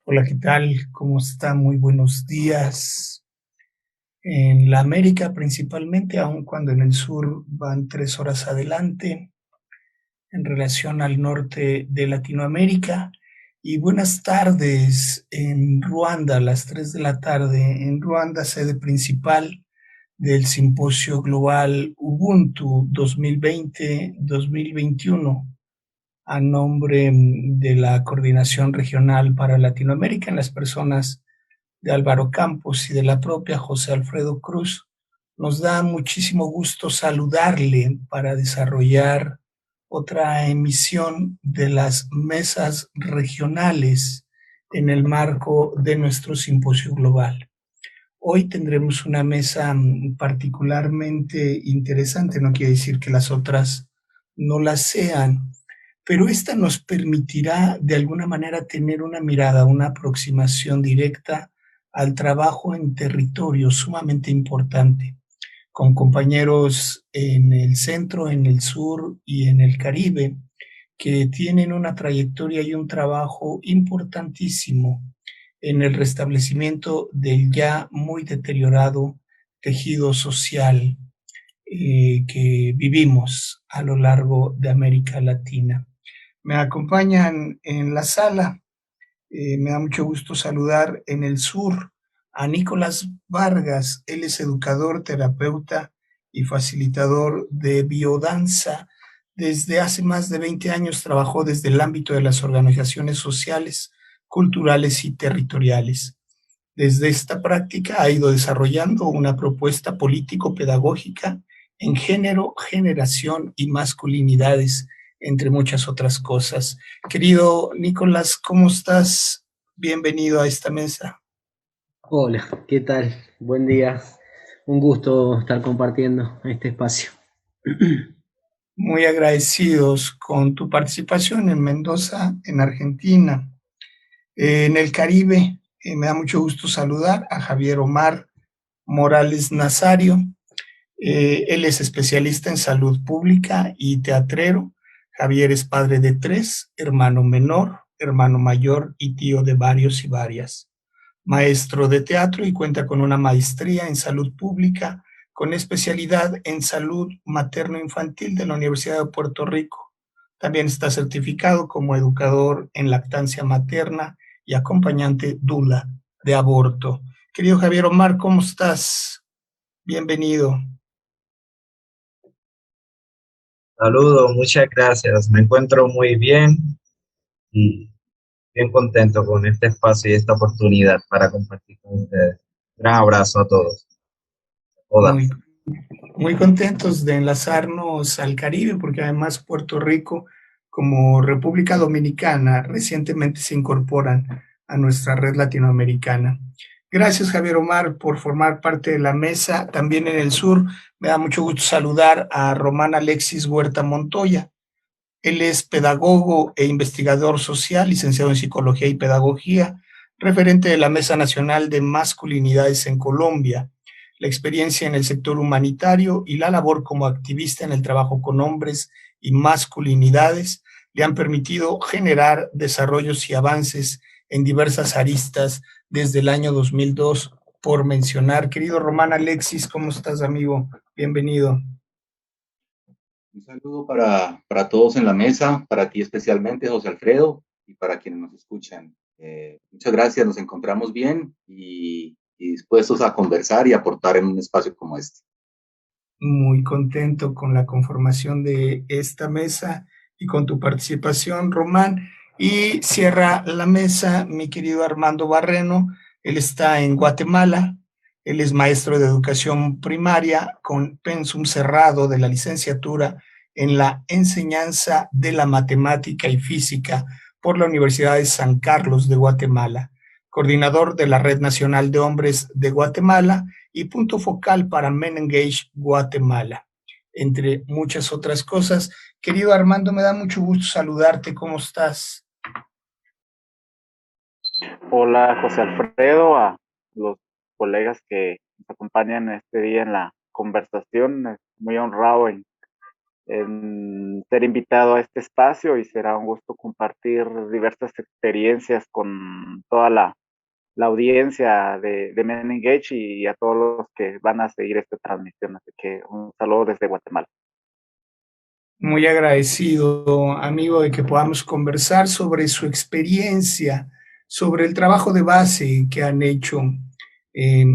Hola, ¿qué tal? ¿Cómo está? Muy buenos días. En la América principalmente, aun cuando en el sur van 3 horas adelante en relación al norte de Latinoamérica. Y buenas tardes en Ruanda, a las 3 de la tarde, en Ruanda, sede principal del Simposio Global Ubuntu 2020-2021, a nombre de la Coordinación Regional para Latinoamérica, en las personas de Álvaro Campos y de la propia José Alfredo Cruz. Nos da muchísimo gusto saludarle para desarrollar otra emisión de las mesas regionales en el marco de nuestro simposio global. Hoy tendremos una mesa particularmente interesante, no quiere decir que las otras no las sean, pero esta nos permitirá de alguna manera tener una mirada, una aproximación directa al trabajo en territorio sumamente importante, con compañeros en el centro, en el sur y en el Caribe, que tienen una trayectoria y un trabajo importantísimo en el restablecimiento del ya muy deteriorado tejido social que vivimos a lo largo de América Latina. Me acompañan en la sala, me da mucho gusto saludar en el sur a Nicolás Vargas. Él es educador, terapeuta y facilitador de biodanza. Desde hace más de 20 años trabajó desde el ámbito de las organizaciones sociales, culturales y territoriales. Desde esta práctica ha ido desarrollando una propuesta político-pedagógica en género, generación y masculinidades, entre muchas otras cosas. Querido Nicolás, ¿cómo estás? Bienvenido a esta mesa. Hola, ¿qué tal? Buen día. Un gusto estar compartiendo este espacio. Muy agradecidos con tu participación en Mendoza, en Argentina. En el Caribe, me da mucho gusto saludar a Javier Omar Morales Nazario. Él es especialista en salud pública y teatrero. Javier es padre de 3, hermano menor, hermano mayor y tío de varios y varias. Maestro de teatro y cuenta con una maestría en salud pública con especialidad en salud materno-infantil de la Universidad de Puerto Rico. También está certificado como educador en lactancia materna y acompañante DULA de aborto. Querido Javier Omar, ¿cómo estás? Bienvenido. Saludos, muchas gracias. Me encuentro muy bien y bien contento con este espacio y esta oportunidad para compartir con ustedes. Gran abrazo a todos, Muy, todas. muy contentos de enlazarnos al Caribe, porque además Puerto Rico, como República Dominicana, recientemente se incorporan a nuestra red latinoamericana. Gracias, Javier Omar, por formar parte de la mesa. También en el sur, me da mucho gusto saludar a Román Alexis Huerta Montoya. Él es pedagogo e investigador social, licenciado en Psicología y Pedagogía, referente de la Mesa Nacional de Masculinidades en Colombia, la experiencia en el sector humanitario y la labor como activista en el trabajo con hombres y masculinidades le han permitido generar desarrollos y avances en diversas aristas desde el año 2002, por mencionar. Querido Román Alexis, ¿cómo estás, amigo? Bienvenido. Un saludo para todos en la mesa, para ti especialmente, José Alfredo, y para quienes nos escuchan. Muchas gracias, nos encontramos bien y dispuestos a conversar y aportar en un espacio como este. Muy contento con la conformación de esta mesa y con tu participación, Román. Y cierra la mesa mi querido Armando Barreno. Él está en Guatemala. Él es maestro de educación primaria con pensum cerrado de la licenciatura en la enseñanza de la matemática y física por la Universidad de San Carlos de Guatemala, coordinador de la Red Nacional de Hombres de Guatemala y punto focal para Men Engage Guatemala, entre muchas otras cosas. Querido Armando, me da mucho gusto saludarte. ¿Cómo estás? Hola José Alfredo, a los colegas que nos acompañan este día en la conversación. Muy honrado en en ser invitado a este espacio y será un gusto compartir diversas experiencias con toda la audiencia de Men Engage y a todos los que van a seguir esta transmisión. Así que un saludo desde Guatemala. Muy agradecido, amigo, de que podamos conversar sobre su experiencia, sobre el trabajo de base que han hecho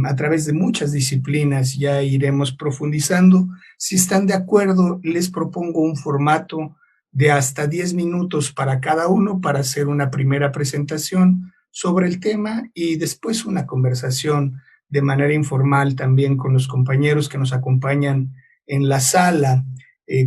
a través de muchas disciplinas. Ya iremos profundizando. Si están de acuerdo, les propongo un formato de hasta 10 minutos para cada uno para hacer una primera presentación sobre el tema y después una conversación de manera informal también con los compañeros que nos acompañan en la sala.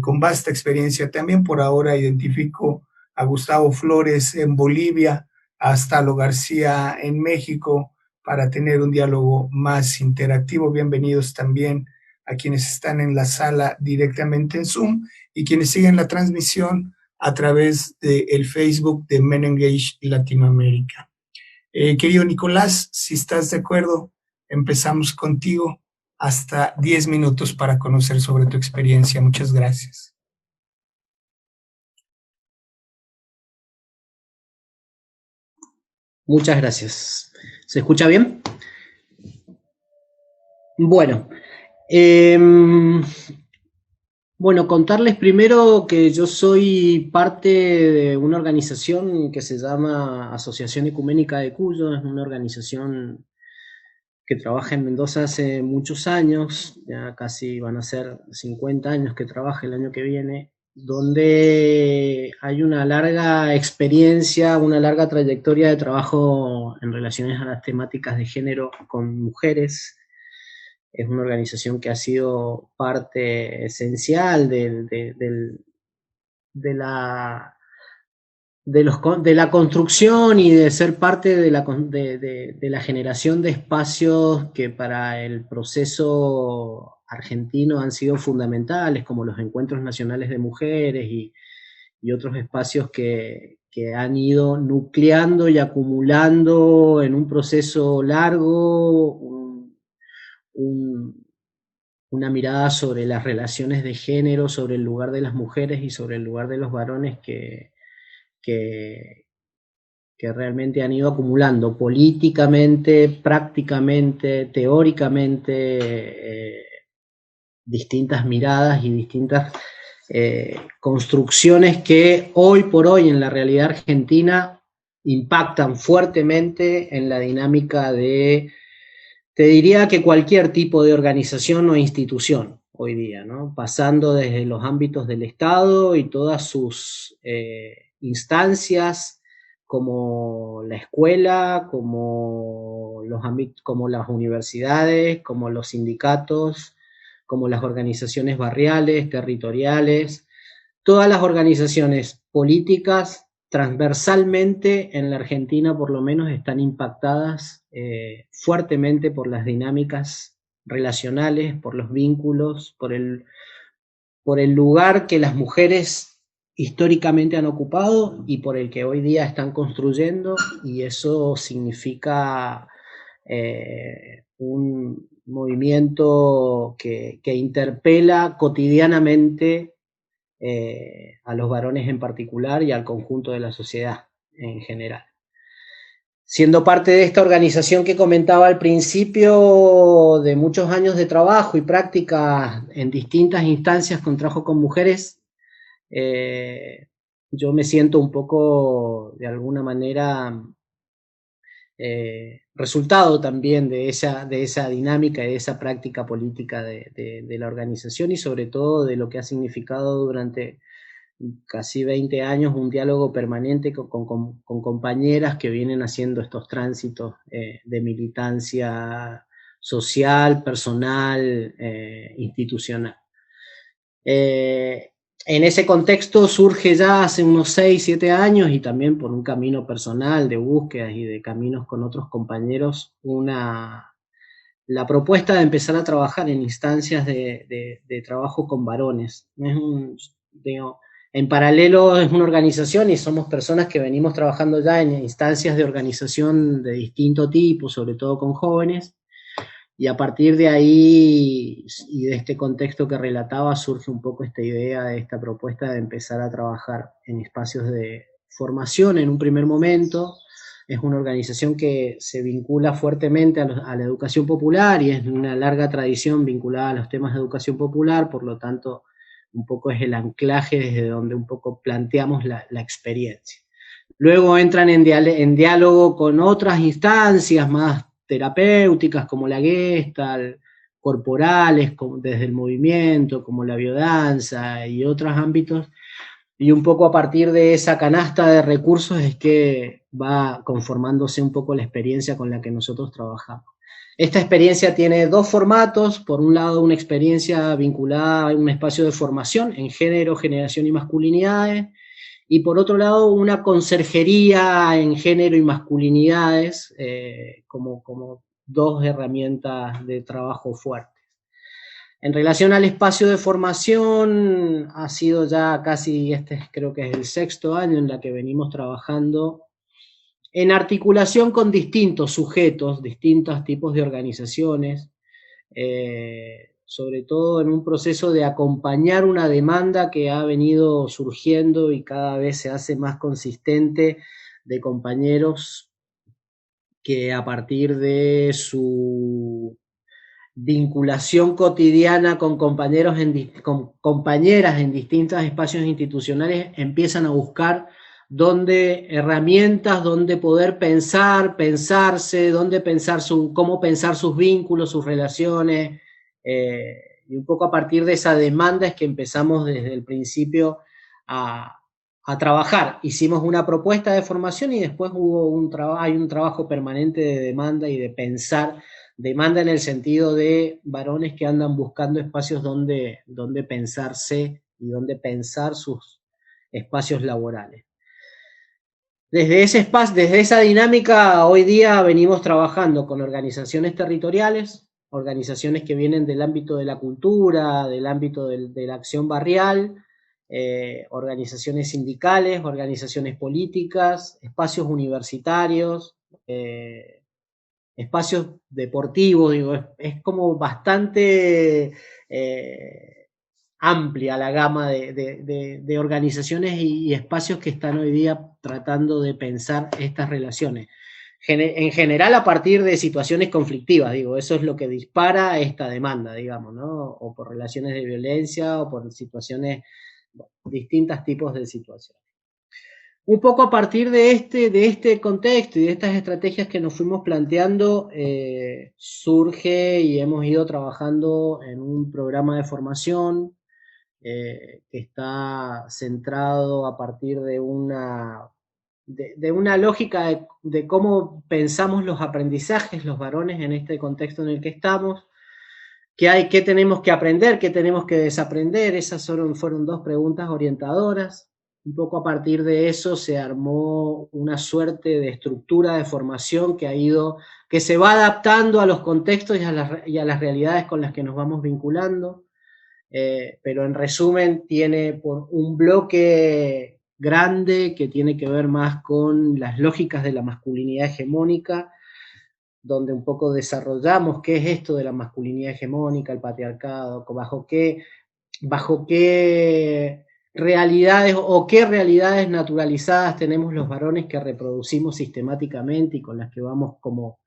Con vasta experiencia. También por ahora identifico a Gustavo Flores en Bolivia, a Stalo García en México, para tener un diálogo más interactivo. Bienvenidos también a quienes están en la sala directamente en Zoom y quienes siguen la transmisión a través del Facebook de Men Engage Latinoamérica. Querido Nicolás, si estás de acuerdo, empezamos contigo. Hasta 10 minutos para conocer sobre tu experiencia. Muchas gracias. Muchas gracias. ¿Se escucha bien? Bueno, contarles primero que yo soy parte de una organización que se llama Asociación Ecuménica de Cuyo. Es una organización que trabaja en Mendoza hace muchos años, ya casi van a ser 50 años que trabaja el año que viene, donde hay una larga experiencia, una larga trayectoria de trabajo en relaciones a las temáticas de género con mujeres. Es una organización que ha sido parte esencial de la construcción y de ser parte de la generación de espacios que para el proceso argentino han sido fundamentales, como los encuentros nacionales de mujeres y otros espacios que han ido nucleando y acumulando en un proceso largo una mirada sobre las relaciones de género, sobre el lugar de las mujeres y sobre el lugar de los varones que realmente han ido acumulando políticamente, prácticamente, teóricamente, distintas miradas y distintas construcciones que hoy por hoy en la realidad argentina impactan fuertemente en la dinámica de, te diría que cualquier tipo de organización o institución hoy día, ¿no? Pasando desde los ámbitos del Estado y todas sus instancias, como la escuela, como las universidades, como los sindicatos, como las organizaciones barriales, territoriales, todas las organizaciones políticas transversalmente en la Argentina por lo menos están impactadas fuertemente por las dinámicas relacionales, por los vínculos, por el lugar que las mujeres históricamente han ocupado y por el que hoy día están construyendo, y eso significa un movimiento que interpela cotidianamente a los varones en particular y al conjunto de la sociedad en general. Siendo parte de esta organización que comentaba al principio, de muchos años de trabajo y práctica en distintas instancias con trabajo con mujeres, yo me siento un poco, de alguna manera, resultado también de esa dinámica y de esa práctica política de la organización, y sobre todo de lo que ha significado durante casi 20 años un diálogo permanente con compañeras que vienen haciendo estos tránsitos de militancia social, personal, institucional. En ese contexto surge ya hace unos 6, 7 años, y también por un camino personal de búsquedas y de caminos con otros compañeros, la propuesta de empezar a trabajar en instancias de trabajo con varones. En paralelo es una organización y somos personas que venimos trabajando ya en instancias de organización de distinto tipo, sobre todo con jóvenes, Y a partir de ahí, y de este contexto que relataba, surge un poco esta idea de esta propuesta de empezar a trabajar en espacios de formación en un primer momento. Es una organización que se vincula fuertemente a la educación popular y es una larga tradición vinculada a los temas de educación popular, por lo tanto, un poco es el anclaje desde donde un poco planteamos la experiencia. Luego entran en diálogo con otras instancias más terapéuticas como la Gestalt, corporales desde el movimiento, como la biodanza y otros ámbitos, y un poco a partir de esa canasta de recursos es que va conformándose un poco la experiencia con la que nosotros trabajamos. Esta experiencia tiene dos formatos: por un lado una experiencia vinculada a un espacio de formación en género, generación y masculinidades, y por otro lado una conserjería en género y masculinidades, como dos herramientas de trabajo fuertes. En relación al espacio de formación, ha sido ya casi, creo que es el 6º año en la que venimos trabajando en articulación con distintos sujetos, distintos tipos de organizaciones, sobre todo en un proceso de acompañar una demanda que ha venido surgiendo y cada vez se hace más consistente, de compañeros que a partir de su vinculación cotidiana con compañeros con compañeras en distintos espacios institucionales empiezan a buscar herramientas donde poder pensarse, cómo pensar sus vínculos, sus relaciones, y un poco a partir de esa demanda es que empezamos desde el principio a trabajar. Hicimos una propuesta de formación y después hay un trabajo permanente de demanda y de pensar. Demanda en el sentido de varones que andan buscando espacios donde pensarse y donde pensar sus espacios laborales. Desde esa dinámica, hoy día venimos trabajando con organizaciones territoriales, organizaciones que vienen del ámbito de la cultura, del ámbito de la acción barrial, organizaciones sindicales, organizaciones políticas, espacios universitarios, espacios deportivos, digo, es como bastante amplia la gama de organizaciones y espacios que están hoy día tratando de pensar estas relaciones. En general a partir de situaciones conflictivas, digo, eso es lo que dispara esta demanda, digamos, ¿no? O por relaciones de violencia o por situaciones, distintos tipos de situaciones. Un poco a partir de este contexto y de estas estrategias que nos fuimos planteando, surge y hemos ido trabajando en un programa de formación que está centrado a partir de una lógica de cómo pensamos los aprendizajes, los varones en este contexto en el que estamos, qué tenemos que aprender, qué tenemos que desaprender. Esas fueron dos preguntas orientadoras. Un poco a partir de eso se armó una suerte de estructura de formación que se va adaptando a los contextos y a las realidades con las que nos vamos vinculando, pero en resumen tiene por un bloque grande que tiene que ver más con las lógicas de la masculinidad hegemónica, donde un poco desarrollamos qué es esto de la masculinidad hegemónica, el patriarcado, bajo qué realidades o qué realidades naturalizadas tenemos los varones que reproducimos sistemáticamente y con las que vamos como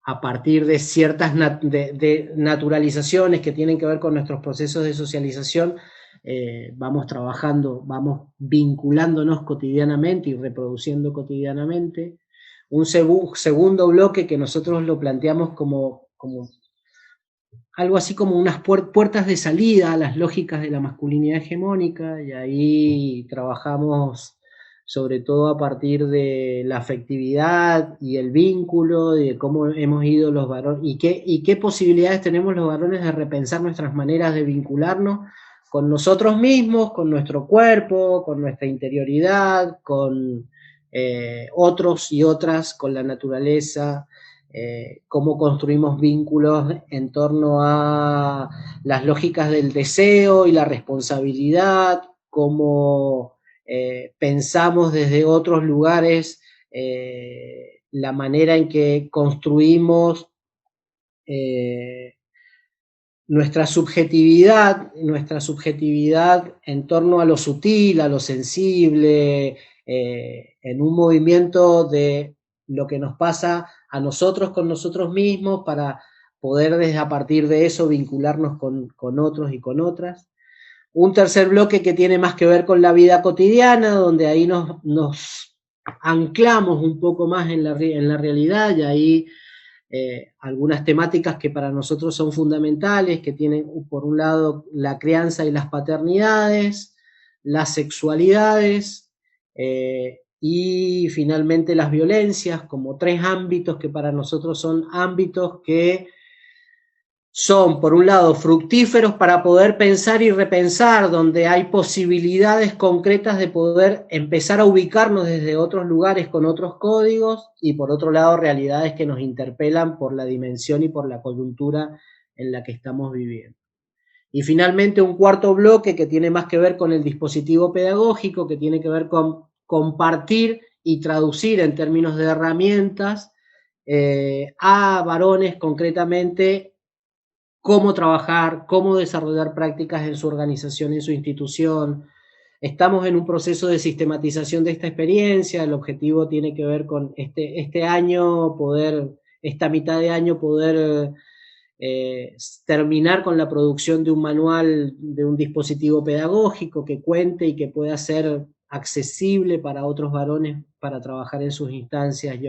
a partir de ciertas naturalizaciones que tienen que ver con nuestros procesos de socialización, vamos trabajando, vamos vinculándonos cotidianamente y reproduciendo cotidianamente. Un segundo bloque que nosotros lo planteamos como algo así como unas puertas de salida a las lógicas de la masculinidad hegemónica, y ahí trabajamos sobre todo a partir de la afectividad y el vínculo, de cómo hemos ido los varones, y qué posibilidades tenemos los varones de repensar nuestras maneras de vincularnos con nosotros mismos, con nuestro cuerpo, con nuestra interioridad, con otros y otras, con la naturaleza, cómo construimos vínculos en torno a las lógicas del deseo y la responsabilidad, cómo pensamos desde otros lugares la manera en que construimos nuestra subjetividad en torno a lo sutil, a lo sensible, en un movimiento de lo que nos pasa a nosotros con nosotros mismos para poder desde a partir de eso vincularnos con otros y con otras. Un tercer bloque que tiene más que ver con la vida cotidiana, donde ahí nos anclamos un poco más en la realidad, y ahí algunas temáticas que para nosotros son fundamentales, que tienen por un lado la crianza y las paternidades, las sexualidades, y finalmente las violencias, como tres ámbitos que para nosotros son ámbitos que son, por un lado, fructíferos para poder pensar y repensar, donde hay posibilidades concretas de poder empezar a ubicarnos desde otros lugares con otros códigos, y por otro lado, realidades que nos interpelan por la dimensión y por la coyuntura en la que estamos viviendo. Y finalmente un cuarto bloque que tiene más que ver con el dispositivo pedagógico, que tiene que ver con compartir y traducir en términos de herramientas a varones concretamente cómo trabajar, cómo desarrollar prácticas en su organización, en su institución. Estamos en un proceso de sistematización de esta experiencia. El objetivo tiene que ver con este año, esta mitad de año, poder terminar con la producción de un manual, de un dispositivo pedagógico que cuente y que pueda ser accesible para otros varones para trabajar en sus instancias y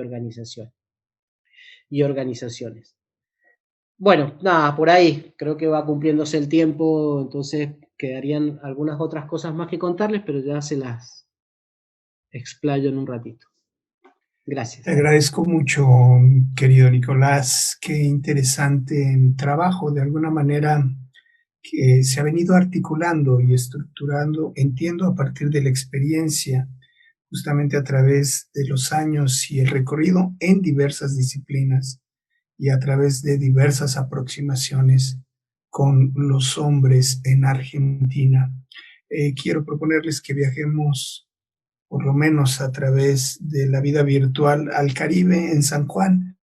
organizaciones. Bueno, nada, por ahí creo que va cumpliéndose el tiempo, entonces quedarían algunas otras cosas más que contarles, pero ya se las explayo en un ratito. Gracias. Te agradezco mucho, querido Nicolás. Qué interesante trabajo, de alguna manera, que se ha venido articulando y estructurando, entiendo, a partir de la experiencia, justamente a través de los años y el recorrido en diversas disciplinas y a través de diversas aproximaciones con los hombres en Argentina. Quiero proponerles que viajemos, por lo menos a través de la vida virtual, al Caribe, en San Juan,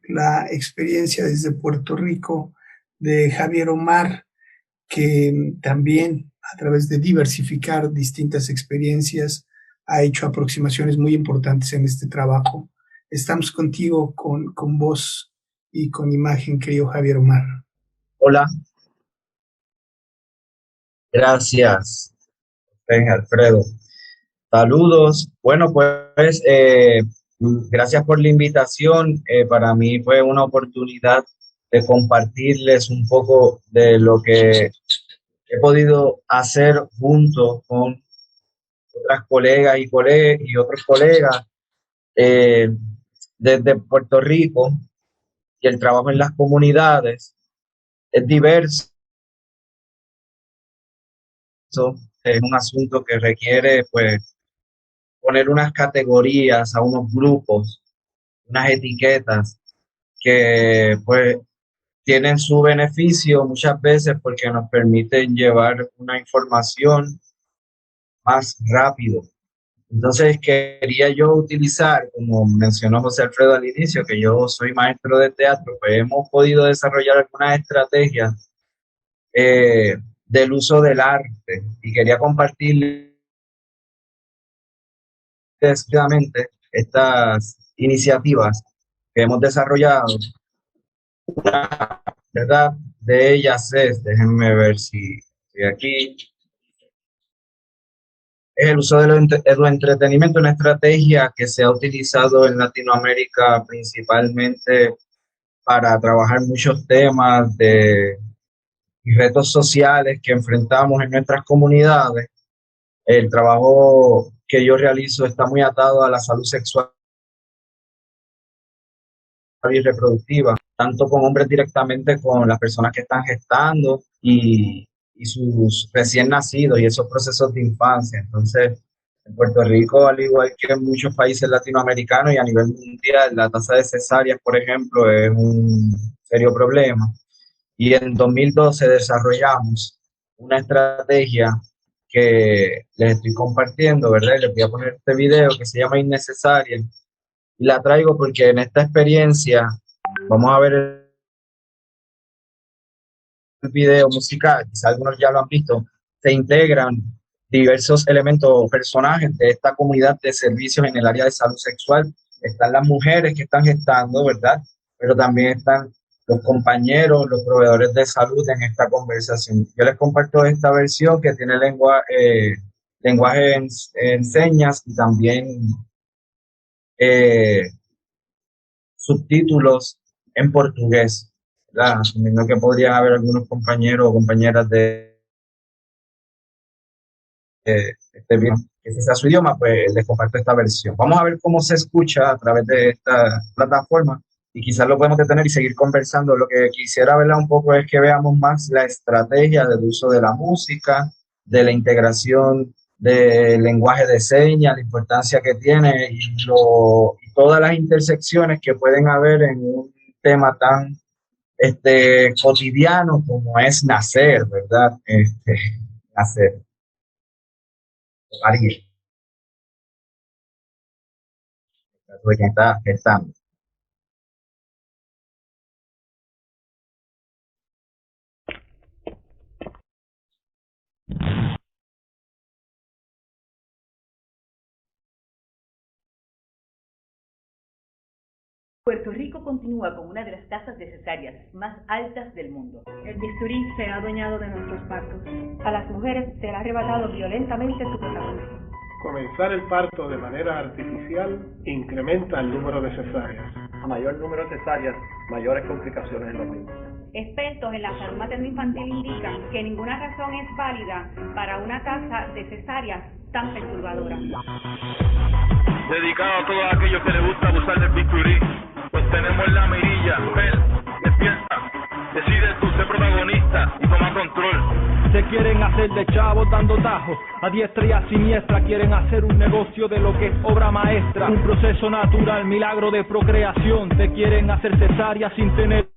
la experiencia desde Puerto Rico de Javier Omar, que también a través de diversificar distintas experiencias ha hecho aproximaciones muy importantes en este trabajo. Estamos contigo con voz y con imagen, querido Javier Omar. Hola. Gracias, Alfredo. Saludos. Bueno, pues gracias por la invitación. Para mí fue una oportunidad de compartirles un poco de lo que he podido hacer junto con otras colegas y otros colegas desde Puerto Rico, y el trabajo en las comunidades es diverso. Es un asunto que requiere, pues, poner unas categorías a unos grupos, unas etiquetas que, pues, tienen su beneficio muchas veces porque nos permiten llevar una información más rápido. Entonces quería yo utilizar, como mencionó José Alfredo al inicio, que yo soy maestro de teatro, pues hemos podido desarrollar algunas estrategias del uso del arte, y quería compartir precisamente estas iniciativas que hemos desarrollado. Una, ¿verdad? De ellas déjenme ver si estoy aquí, es el uso del entretenimiento, una estrategia que se ha utilizado en Latinoamérica principalmente para trabajar muchos temas y retos sociales que enfrentamos en nuestras comunidades. El trabajo que yo realizo está muy atado a la salud sexual y reproductiva, tanto con hombres directamente, con las personas que están gestando y sus recién nacidos y esos procesos de infancia. Entonces, en Puerto Rico, al igual que en muchos países latinoamericanos y a nivel mundial, la tasa de cesáreas, por ejemplo, es un serio problema. Y en 2012 desarrollamos una estrategia que les estoy compartiendo, ¿verdad? Les voy a poner este video que se llama Innecesaria. Y la traigo porque en esta experiencia, vamos a ver el video musical, quizá algunos ya lo han visto, se integran diversos elementos o personajes de esta comunidad de servicios en el área de salud sexual. Están las mujeres que están gestando, ¿verdad? Pero también están los compañeros, los proveedores de salud en esta conversación. Yo les comparto esta versión que tiene lenguaje en señas y también subtítulos en portugués, ¿verdad? Asumiendo que podría haber algunos compañeros o compañeras de este video que ese sea su idioma, pues les comparto esta versión. Vamos a ver cómo se escucha a través de esta plataforma y quizás lo podemos detener y seguir conversando. Lo que quisiera verla un poco es que veamos más la estrategia del uso de la música, de la integración del lenguaje de señas, la importancia que tiene y todas las intersecciones que pueden haber en un tema tan cotidiano como es nacer, ¿verdad? Nacer. Parir. De quien está gestando. Puerto Rico continúa con una de las tasas de cesáreas más altas del mundo. El bisturí se ha adueñado de nuestros partos. A las mujeres se les ha arrebatado violentamente su protagonismo. Comenzar el parto de manera artificial incrementa el número de cesáreas. A mayor número de cesáreas, mayores complicaciones en los niños. Expertos en la salud materno-infantil indican que ninguna razón es válida para una tasa de cesáreas tan perturbadora. Dedicado a todos aquellos que les gusta abusar del bisturí, pues tenemos en la mirilla. Ven, despierta, decide tú, sé protagonista y toma control. Se quieren hacer de chavos dando tajos, a diestra y a siniestra quieren hacer un negocio de lo que es obra maestra. Un proceso natural, milagro de procreación, te quieren hacer cesárea sin tener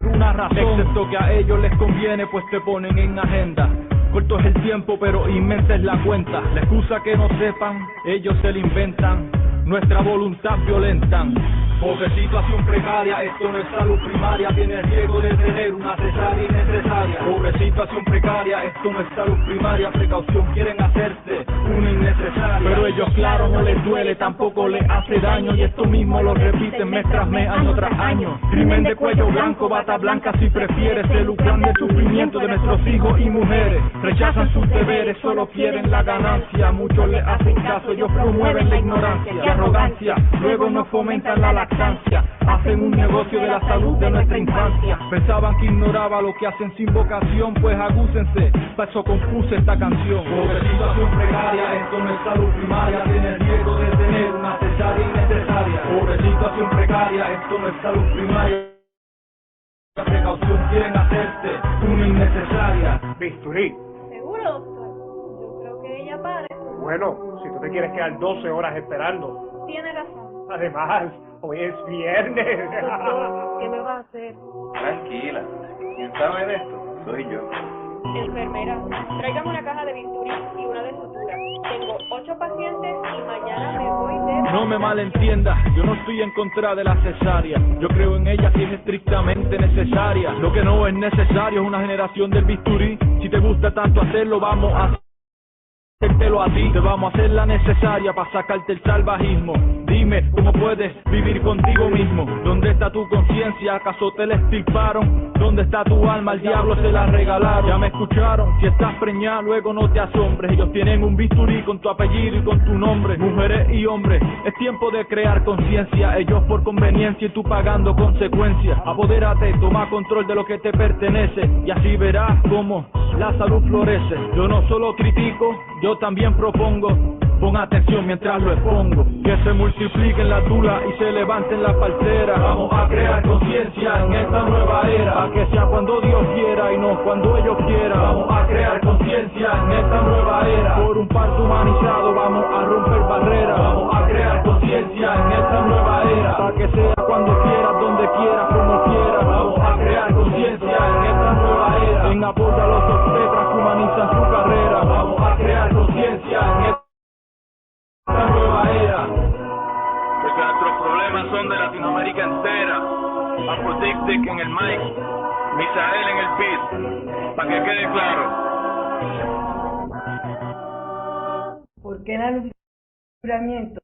una razón, excepto que a ellos les conviene, pues te ponen en agenda. Corto es el tiempo, pero inmensa es la cuenta. La excusa que no sepan, ellos se la inventan. Nuestra voluntad violentan. Pobre situación precaria, esto no es salud primaria. Tiene riesgo de tener una cesárea innecesaria. Pobre situación precaria, esto no es salud primaria. Precaución, quieren hacerse una innecesaria. Pero ellos claro no les duele, tampoco les hace daño. Y esto mismo lo repiten mes tras mes, año tras año. Crimen de cuello blanco, bata blanca si prefieres. Se lucran del sufrimiento de nuestros hijos y mujeres. Rechazan sus deberes, solo quieren la ganancia. Muchos les hacen caso, ellos promueven la ignorancia y arrogancia. Luego nos fomentan la lactancia. Hacen un negocio de la salud de nuestra infancia. Pensaban que ignoraba lo que hacen sin vocación, pues agúcense, para eso compuse esta canción. Pobre situación precaria, esto no es salud primaria. Tiene riesgo de tener una cesárea innecesaria. Pobre situación precaria, esto no es salud primaria. La precaución, quieren hacerte una innecesaria. Bisturí. ¿Seguro, doctor? Yo creo que ella pare. Bueno, si tú te quieres quedar 12 horas esperando. Tiene razón. Además, hoy es viernes. Doctor, ¿qué me va a hacer? Tranquila, ¿quién sabe de esto? Soy yo. Enfermera, tráigame una caja de bisturí y una de sutura. Tengo 8 pacientes y mañana me voy de... No me malentiendas, yo no estoy en contra de la cesárea. Yo creo en ella si es estrictamente necesaria. Lo que no es necesario es una generación del bisturí. Si te gusta tanto hacerlo, vamos a hacértelo a ti. Te vamos a hacer la necesaria para sacarte el salvajismo. Dime, ¿cómo puedes vivir contigo mismo? ¿Dónde está tu conciencia? ¿Acaso te la extirparon? ¿Dónde está tu alma? Al diablo se la regalaron. Ya me escucharon, si estás preñada luego no te asombres. Ellos tienen un bisturí con tu apellido y con tu nombre. Mujeres y hombres, es tiempo de crear conciencia. Ellos por conveniencia y tú pagando consecuencias. Apodérate, toma control de lo que te pertenece y así verás cómo la salud florece. Yo no solo critico, yo también propongo. Pon atención mientras lo expongo. Que se multipliquen las dulas y se levanten las parteras. Vamos a crear conciencia en esta nueva era. Para que sea cuando Dios quiera y no cuando ellos quieran. Vamos a crear conciencia en esta nueva era. Por un parto humanizado vamos a romper barreras. Vamos a crear conciencia en esta nueva era. Para que sea cuando quieras, donde quieras, como quieras. Vamos a crear conciencia en esta nueva era. En apoyo a los obstetras que humanizan su carrera. Vamos a crear conciencia en esta nueva era. son de Latinoamérica entera. Aphrodictic en el mic, Misael en el beat, para que quede claro. ¿Por qué el alumbramiento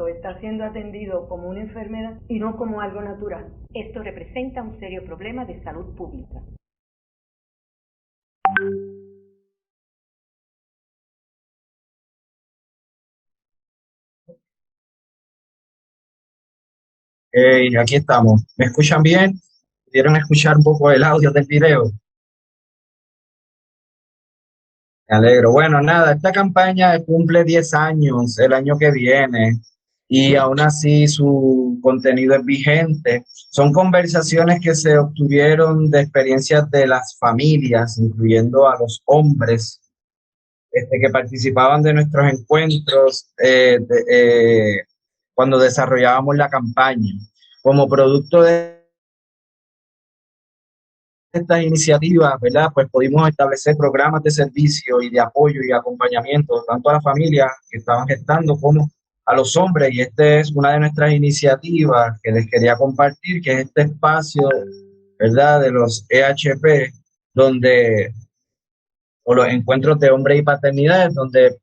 está siendo atendido como una enfermedad y no como algo natural? Esto representa un serio problema de salud pública. Aquí estamos. ¿Me escuchan bien? ¿Pudieron escuchar un poco el audio del video? Me alegro. Bueno, nada, esta campaña cumple 10 años el año que viene y aún así su contenido es vigente. Son conversaciones que se obtuvieron de experiencias de las familias, incluyendo a los hombres que participaban de nuestros encuentros cuando desarrollábamos la campaña. Como producto de estas iniciativas, ¿verdad? Pues pudimos establecer programas de servicio y de apoyo y acompañamiento tanto a las familias que estaban gestando como a los hombres, y esta es una de nuestras iniciativas que les quería compartir, que es este espacio, ¿verdad?, de los EHP, o los encuentros de hombres y paternidades, donde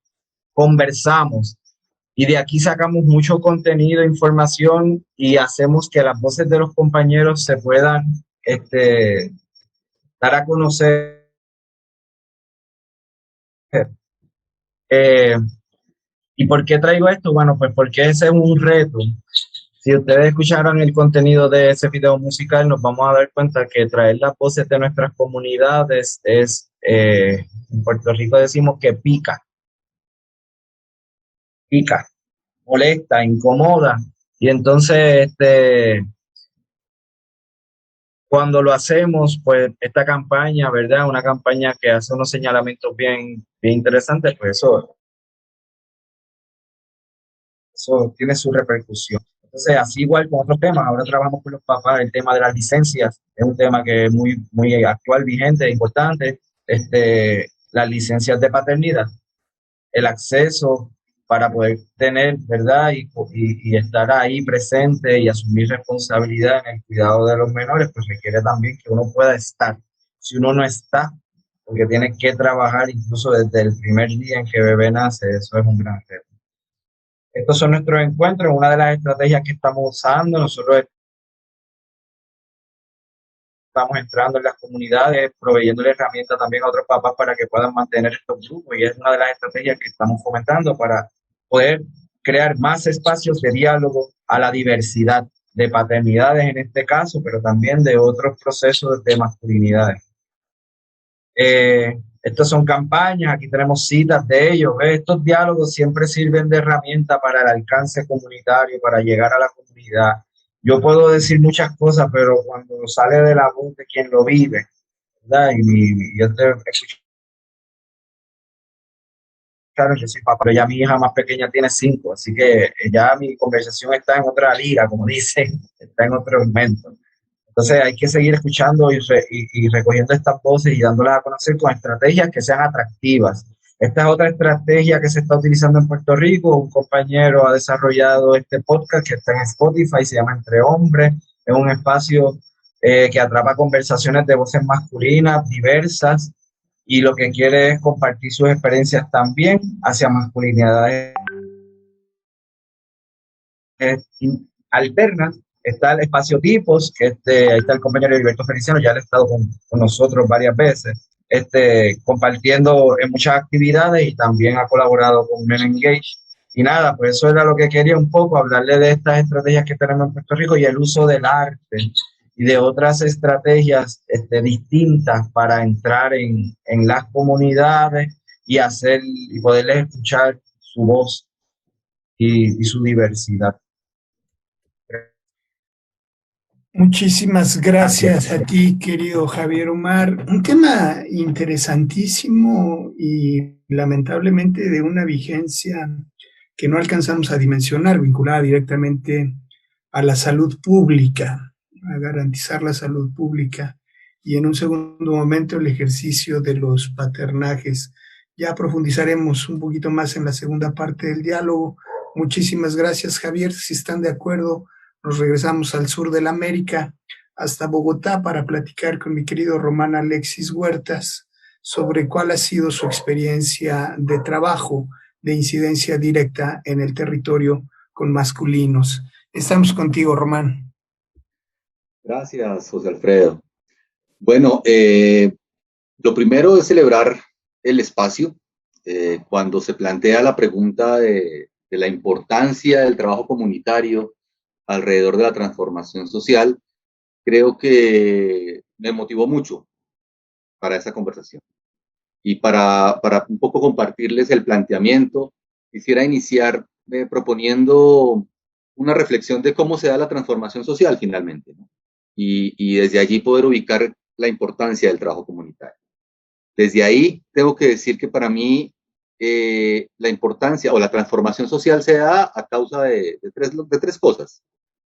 conversamos y de aquí sacamos mucho contenido, información, y hacemos que las voces de los compañeros se puedan dar a conocer. ¿Y por qué traigo esto? Bueno, pues porque ese es un reto. Si ustedes escucharon el contenido de ese video musical, nos vamos a dar cuenta que traer las voces de nuestras comunidades es, en Puerto Rico decimos que pica, molesta, incomoda. Y entonces, cuando lo hacemos, pues esta campaña, ¿verdad? Una campaña que hace unos señalamientos bien interesantes, pues eso tiene su repercusión. Entonces, así igual con otros temas, ahora trabajamos con los papás, el tema de las licencias, es un tema que es muy actual, vigente, importante, las licencias de paternidad, el acceso para poder tener, ¿verdad? Y estar ahí presente y asumir responsabilidad en el cuidado de los menores, pues requiere también que uno pueda estar. Si uno no está, porque tiene que trabajar incluso desde el primer día en que bebé nace, eso es un gran reto. Estos son nuestros encuentros, una de las estrategias que estamos usando. Nosotros estamos entrando en las comunidades, proveyéndole herramientas también a otros papás para que puedan mantener estos grupos, y es una de las estrategias que estamos fomentando para poder crear más espacios de diálogo a la diversidad de paternidades en este caso, pero también de otros procesos de masculinidades. Estas son campañas, aquí tenemos citas de ellos. Estos diálogos siempre sirven de herramienta para el alcance comunitario, para llegar a la comunidad. Yo puedo decir muchas cosas, pero cuando sale de la voz de quien lo vive, ¿verdad? Y yo te escucho. Claro, yo soy papá, pero ya mi hija más pequeña tiene 5, así que ya mi conversación está en otra liga, como dicen, está en otro momento. Entonces hay que seguir escuchando y recogiendo estas voces y dándolas a conocer con estrategias que sean atractivas. Esta es otra estrategia que se está utilizando en Puerto Rico. Un compañero ha desarrollado este podcast que está en Spotify, se llama Entre Hombres. Es un espacio que atrapa conversaciones de voces masculinas, diversas, y lo que quiere es compartir sus experiencias también hacia masculinidades alternas. Está el espacio Tipos, que ahí está el compañero Heriberto Feliciano, ya él ha estado con nosotros varias veces, compartiendo en muchas actividades, y también ha colaborado con Men Engage. Y nada, pues eso era lo que quería un poco, hablarle de estas estrategias que tenemos en Puerto Rico y el uso del arte y de otras estrategias distintas para entrar en las comunidades y poderles escuchar su voz y su diversidad. Muchísimas gracias a ti, querido Javier Omar. Un tema interesantísimo y lamentablemente de una vigencia que no alcanzamos a dimensionar, vinculada directamente a la salud pública, a garantizar la salud pública, y en un segundo momento el ejercicio de los paternajes. Ya profundizaremos un poquito más en la segunda parte del diálogo. Muchísimas gracias, Javier. Si están de acuerdo, nos regresamos al sur de la América, hasta Bogotá, para platicar con mi querido Román Alexis Huertas sobre cuál ha sido su experiencia de trabajo, de incidencia directa en el territorio con masculinos. Estamos contigo, Román. Gracias, José Alfredo. Bueno, lo primero es celebrar el espacio. Cuando se plantea la pregunta de la importancia del trabajo comunitario alrededor de la transformación social, creo que me motivó mucho para esa conversación. Y para un poco compartirles el planteamiento, quisiera iniciar proponiendo una reflexión de cómo se da la transformación social finalmente, ¿no? Y desde allí poder ubicar la importancia del trabajo comunitario. Desde ahí tengo que decir que para mí la importancia o la transformación social se da a causa de tres cosas: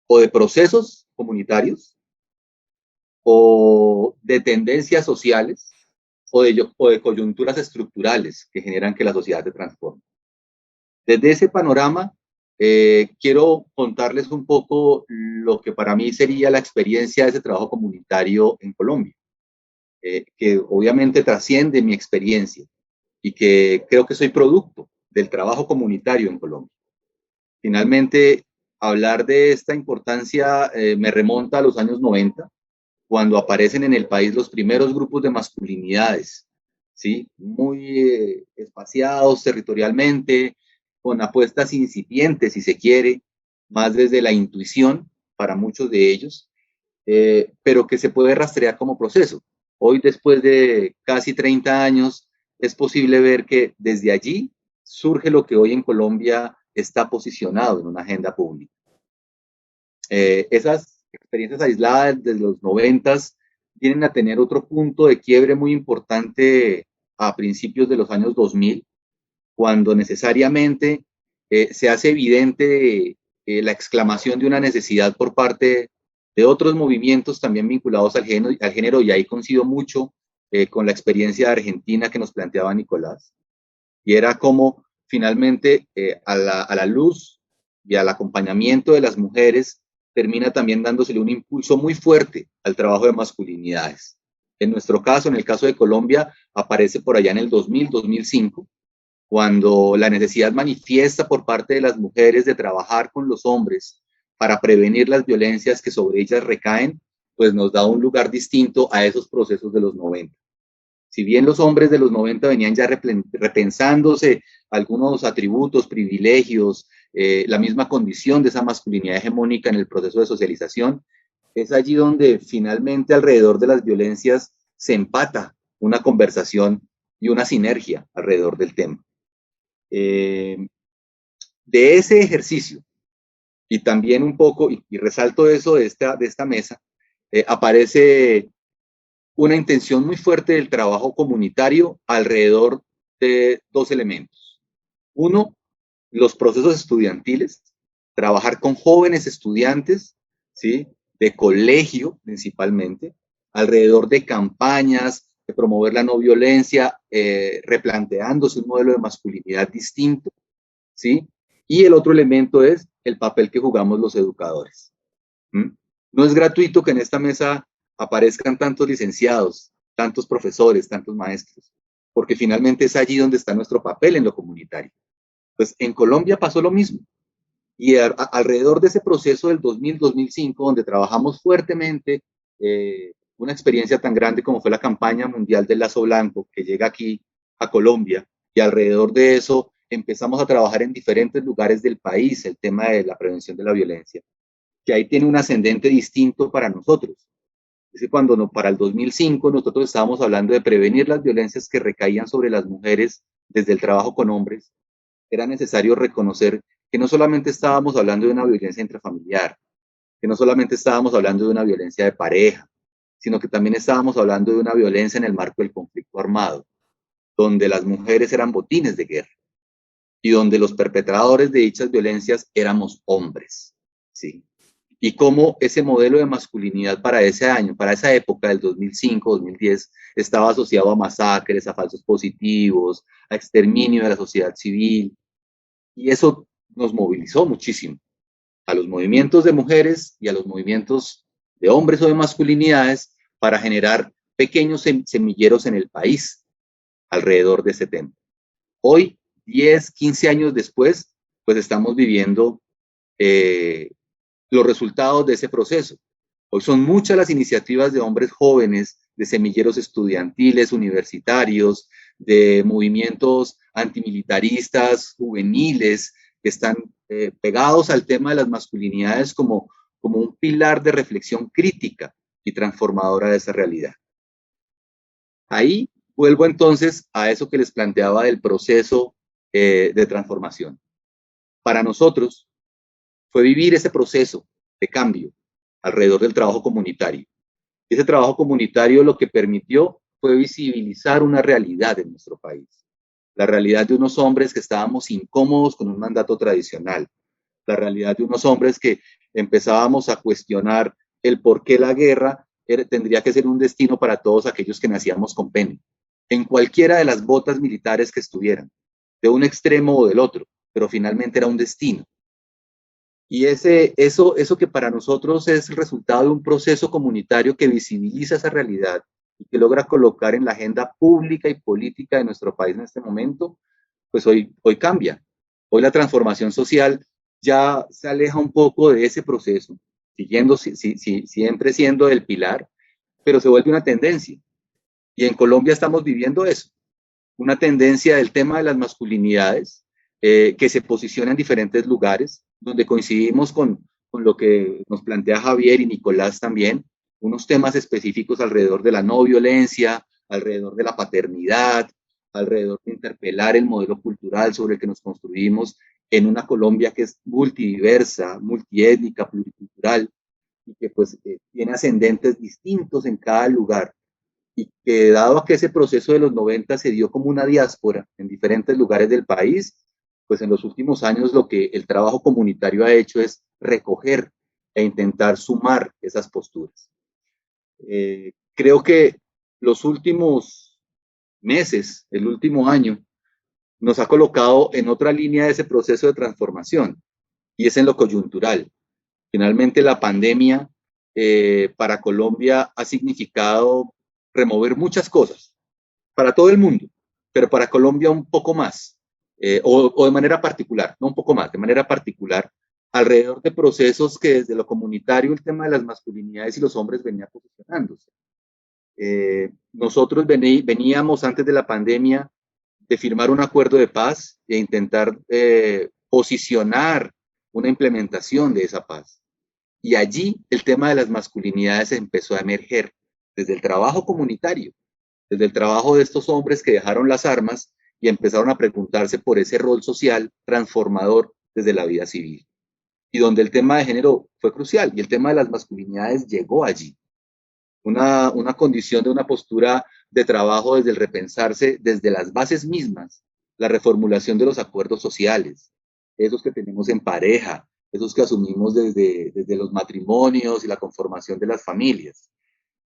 o de procesos comunitarios, o de tendencias sociales, o de coyunturas estructurales que generan que la sociedad se transforme. Desde ese panorama, quiero contarles un poco lo que para mí sería la experiencia de ese trabajo comunitario en Colombia, que obviamente trasciende mi experiencia y que creo que soy producto del trabajo comunitario en Colombia. Finalmente, hablar de esta importancia me remonta a los años 90, cuando aparecen en el país los primeros grupos de masculinidades, ¿sí? Muy espaciados territorialmente, con apuestas incipientes, si se quiere, más desde la intuición para muchos de ellos, pero que se puede rastrear como proceso. Hoy, después de casi 30 años, es posible ver que desde allí surge lo que hoy en Colombia está posicionado en una agenda pública. Esas experiencias aisladas desde los 90s vienen a tener otro punto de quiebre muy importante a principios de los años 2000, cuando necesariamente se hace evidente la exclamación de una necesidad por parte de otros movimientos también vinculados al género, y ahí coincido mucho con la experiencia de Argentina que nos planteaba Nicolás, y era como finalmente a la luz y al acompañamiento de las mujeres termina también dándosele un impulso muy fuerte al trabajo de masculinidades. En nuestro caso, en el caso de Colombia, aparece por allá en el 2000, 2005, cuando la necesidad manifiesta por parte de las mujeres de trabajar con los hombres para prevenir las violencias que sobre ellas recaen, pues nos da un lugar distinto a esos procesos de los 90. Si bien los hombres de los 90 venían ya repensándose algunos atributos, privilegios, la misma condición de esa masculinidad hegemónica en el proceso de socialización, es allí donde finalmente alrededor de las violencias se empata una conversación y una sinergia alrededor del tema. De ese ejercicio, y también un poco, y resalto eso de esta mesa, aparece una intención muy fuerte del trabajo comunitario alrededor de dos elementos. Uno, los procesos estudiantiles, trabajar con jóvenes estudiantes, ¿sí?, de colegio principalmente, alrededor de campañas, de promover la no violencia, replanteándose un modelo de masculinidad distinto, ¿sí? Y el otro elemento es el papel que jugamos los educadores. No es gratuito que en esta mesa aparezcan tantos licenciados, tantos profesores, tantos maestros, porque finalmente es allí donde está nuestro papel en lo comunitario. Pues en Colombia pasó lo mismo, y alrededor de ese proceso del 2000-2005, donde trabajamos fuertemente una experiencia tan grande como fue la campaña mundial del lazo blanco, que llega aquí a Colombia, y alrededor de eso empezamos a trabajar en diferentes lugares del país el tema de la prevención de la violencia, que ahí tiene un ascendente distinto para nosotros. Es que cuando para el 2005 nosotros estábamos hablando de prevenir las violencias que recaían sobre las mujeres desde el trabajo con hombres, era necesario reconocer que no solamente estábamos hablando de una violencia intrafamiliar, que no solamente estábamos hablando de una violencia de pareja, sino que también estábamos hablando de una violencia en el marco del conflicto armado, donde las mujeres eran botines de guerra y donde los perpetradores de dichas violencias éramos hombres, ¿sí? Y cómo ese modelo de masculinidad para ese año, para esa época del 2005-2010, estaba asociado a masacres, a falsos positivos, a exterminio de la sociedad civil, y eso nos movilizó muchísimo. a los movimientos de mujeres y a los movimientos de hombres o de masculinidades para generar pequeños semilleros en el país alrededor de ese tema. Hoy, 10, 15 años después, pues estamos viviendo los resultados de ese proceso. Hoy son muchas las iniciativas de hombres jóvenes, de semilleros estudiantiles, universitarios, de movimientos antimilitaristas, juveniles, que están pegados al tema de las masculinidades como un pilar de reflexión crítica y transformadora de esa realidad. Ahí vuelvo entonces a eso que les planteaba del proceso de transformación. Para nosotros fue vivir ese proceso de cambio alrededor del trabajo comunitario. Ese trabajo comunitario lo que permitió fue visibilizar una realidad en nuestro país. La realidad de unos hombres que estábamos incómodos con un mandato tradicional. La realidad de unos hombres que empezábamos a cuestionar el por qué la guerra tendría que ser un destino para todos aquellos que nacíamos con pene, en cualquiera de las botas militares que estuvieran, de un extremo o del otro, pero finalmente era un destino. Y eso que para nosotros es el resultado de un proceso comunitario que visibiliza esa realidad y que logra colocar en la agenda pública y política de nuestro país en este momento, pues hoy cambia. Hoy la transformación social ya se aleja un poco de ese proceso, siguiendo siempre siendo el pilar, pero se vuelve una tendencia. Y en Colombia estamos viviendo eso, una tendencia del tema de las masculinidades, que se posiciona en diferentes lugares, donde coincidimos con lo que nos plantea Javier y Nicolás también, unos temas específicos alrededor de la no violencia, alrededor de la paternidad, alrededor de interpelar el modelo cultural sobre el que nos construimos en una Colombia que es multidiversa, multiétnica, pluricultural, y que pues tiene ascendentes distintos en cada lugar, y que dado a que ese proceso de los 90 se dio como una diáspora en diferentes lugares del país, pues en los últimos años lo que el trabajo comunitario ha hecho es recoger e intentar sumar esas posturas. Creo que los últimos meses, el último año, nos ha colocado en otra línea de ese proceso de transformación, y es en lo coyuntural. Finalmente la pandemia para Colombia ha significado remover muchas cosas, para todo el mundo, pero para Colombia un poco más. O de manera particular, no un poco más, de manera particular, alrededor de procesos que desde lo comunitario el tema de las masculinidades y los hombres venía posicionándose. Nosotros veníamos antes de la pandemia de firmar un acuerdo de paz e intentar posicionar una implementación de esa paz. Y allí el tema de las masculinidades empezó a emerger desde el trabajo comunitario, desde el trabajo de estos hombres que dejaron las armas y empezaron a preguntarse por ese rol social transformador desde la vida civil. Y donde el tema de género fue crucial, y el tema de las masculinidades llegó allí. Una condición de una postura de trabajo desde el repensarse, desde las bases mismas, la reformulación de los acuerdos sociales, esos que tenemos en pareja, esos que asumimos desde los matrimonios y la conformación de las familias.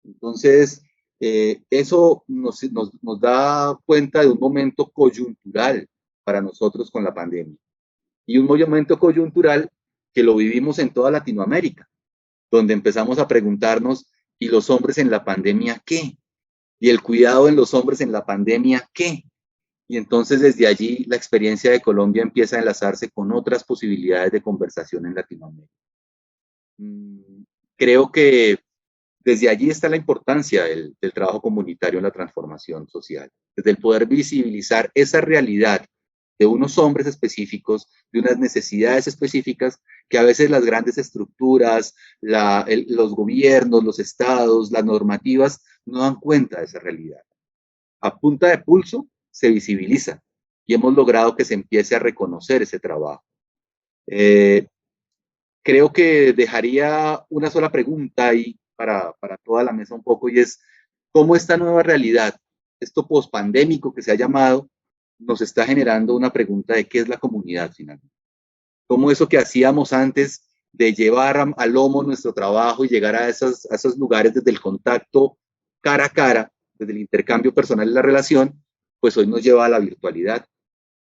Entonces, eso nos da cuenta de un momento coyuntural para nosotros con la pandemia. Y un momento coyuntural que lo vivimos en toda Latinoamérica, donde empezamos a preguntarnos, ¿y los hombres en la pandemia qué? ¿Y el cuidado en los hombres en la pandemia qué? Y entonces desde allí la experiencia de Colombia empieza a enlazarse con otras posibilidades de conversación en Latinoamérica. Creo que desde allí está la importancia del trabajo comunitario en la transformación social, desde el poder visibilizar esa realidad de unos hombres específicos, de unas necesidades específicas que a veces las grandes estructuras, los gobiernos, los estados, las normativas no dan cuenta de esa realidad. A punta de pulso se visibiliza y hemos logrado que se empiece a reconocer ese trabajo. Creo que dejaría una sola pregunta ahí para toda la mesa un poco, y es cómo esta nueva realidad, esto pospandémico que se ha llamado, nos está generando una pregunta de qué es la comunidad finalmente. Cómo eso que hacíamos antes de llevar al lomo nuestro trabajo y llegar a esos lugares desde el contacto cara a cara, desde el intercambio personal y la relación, pues hoy nos lleva a la virtualidad.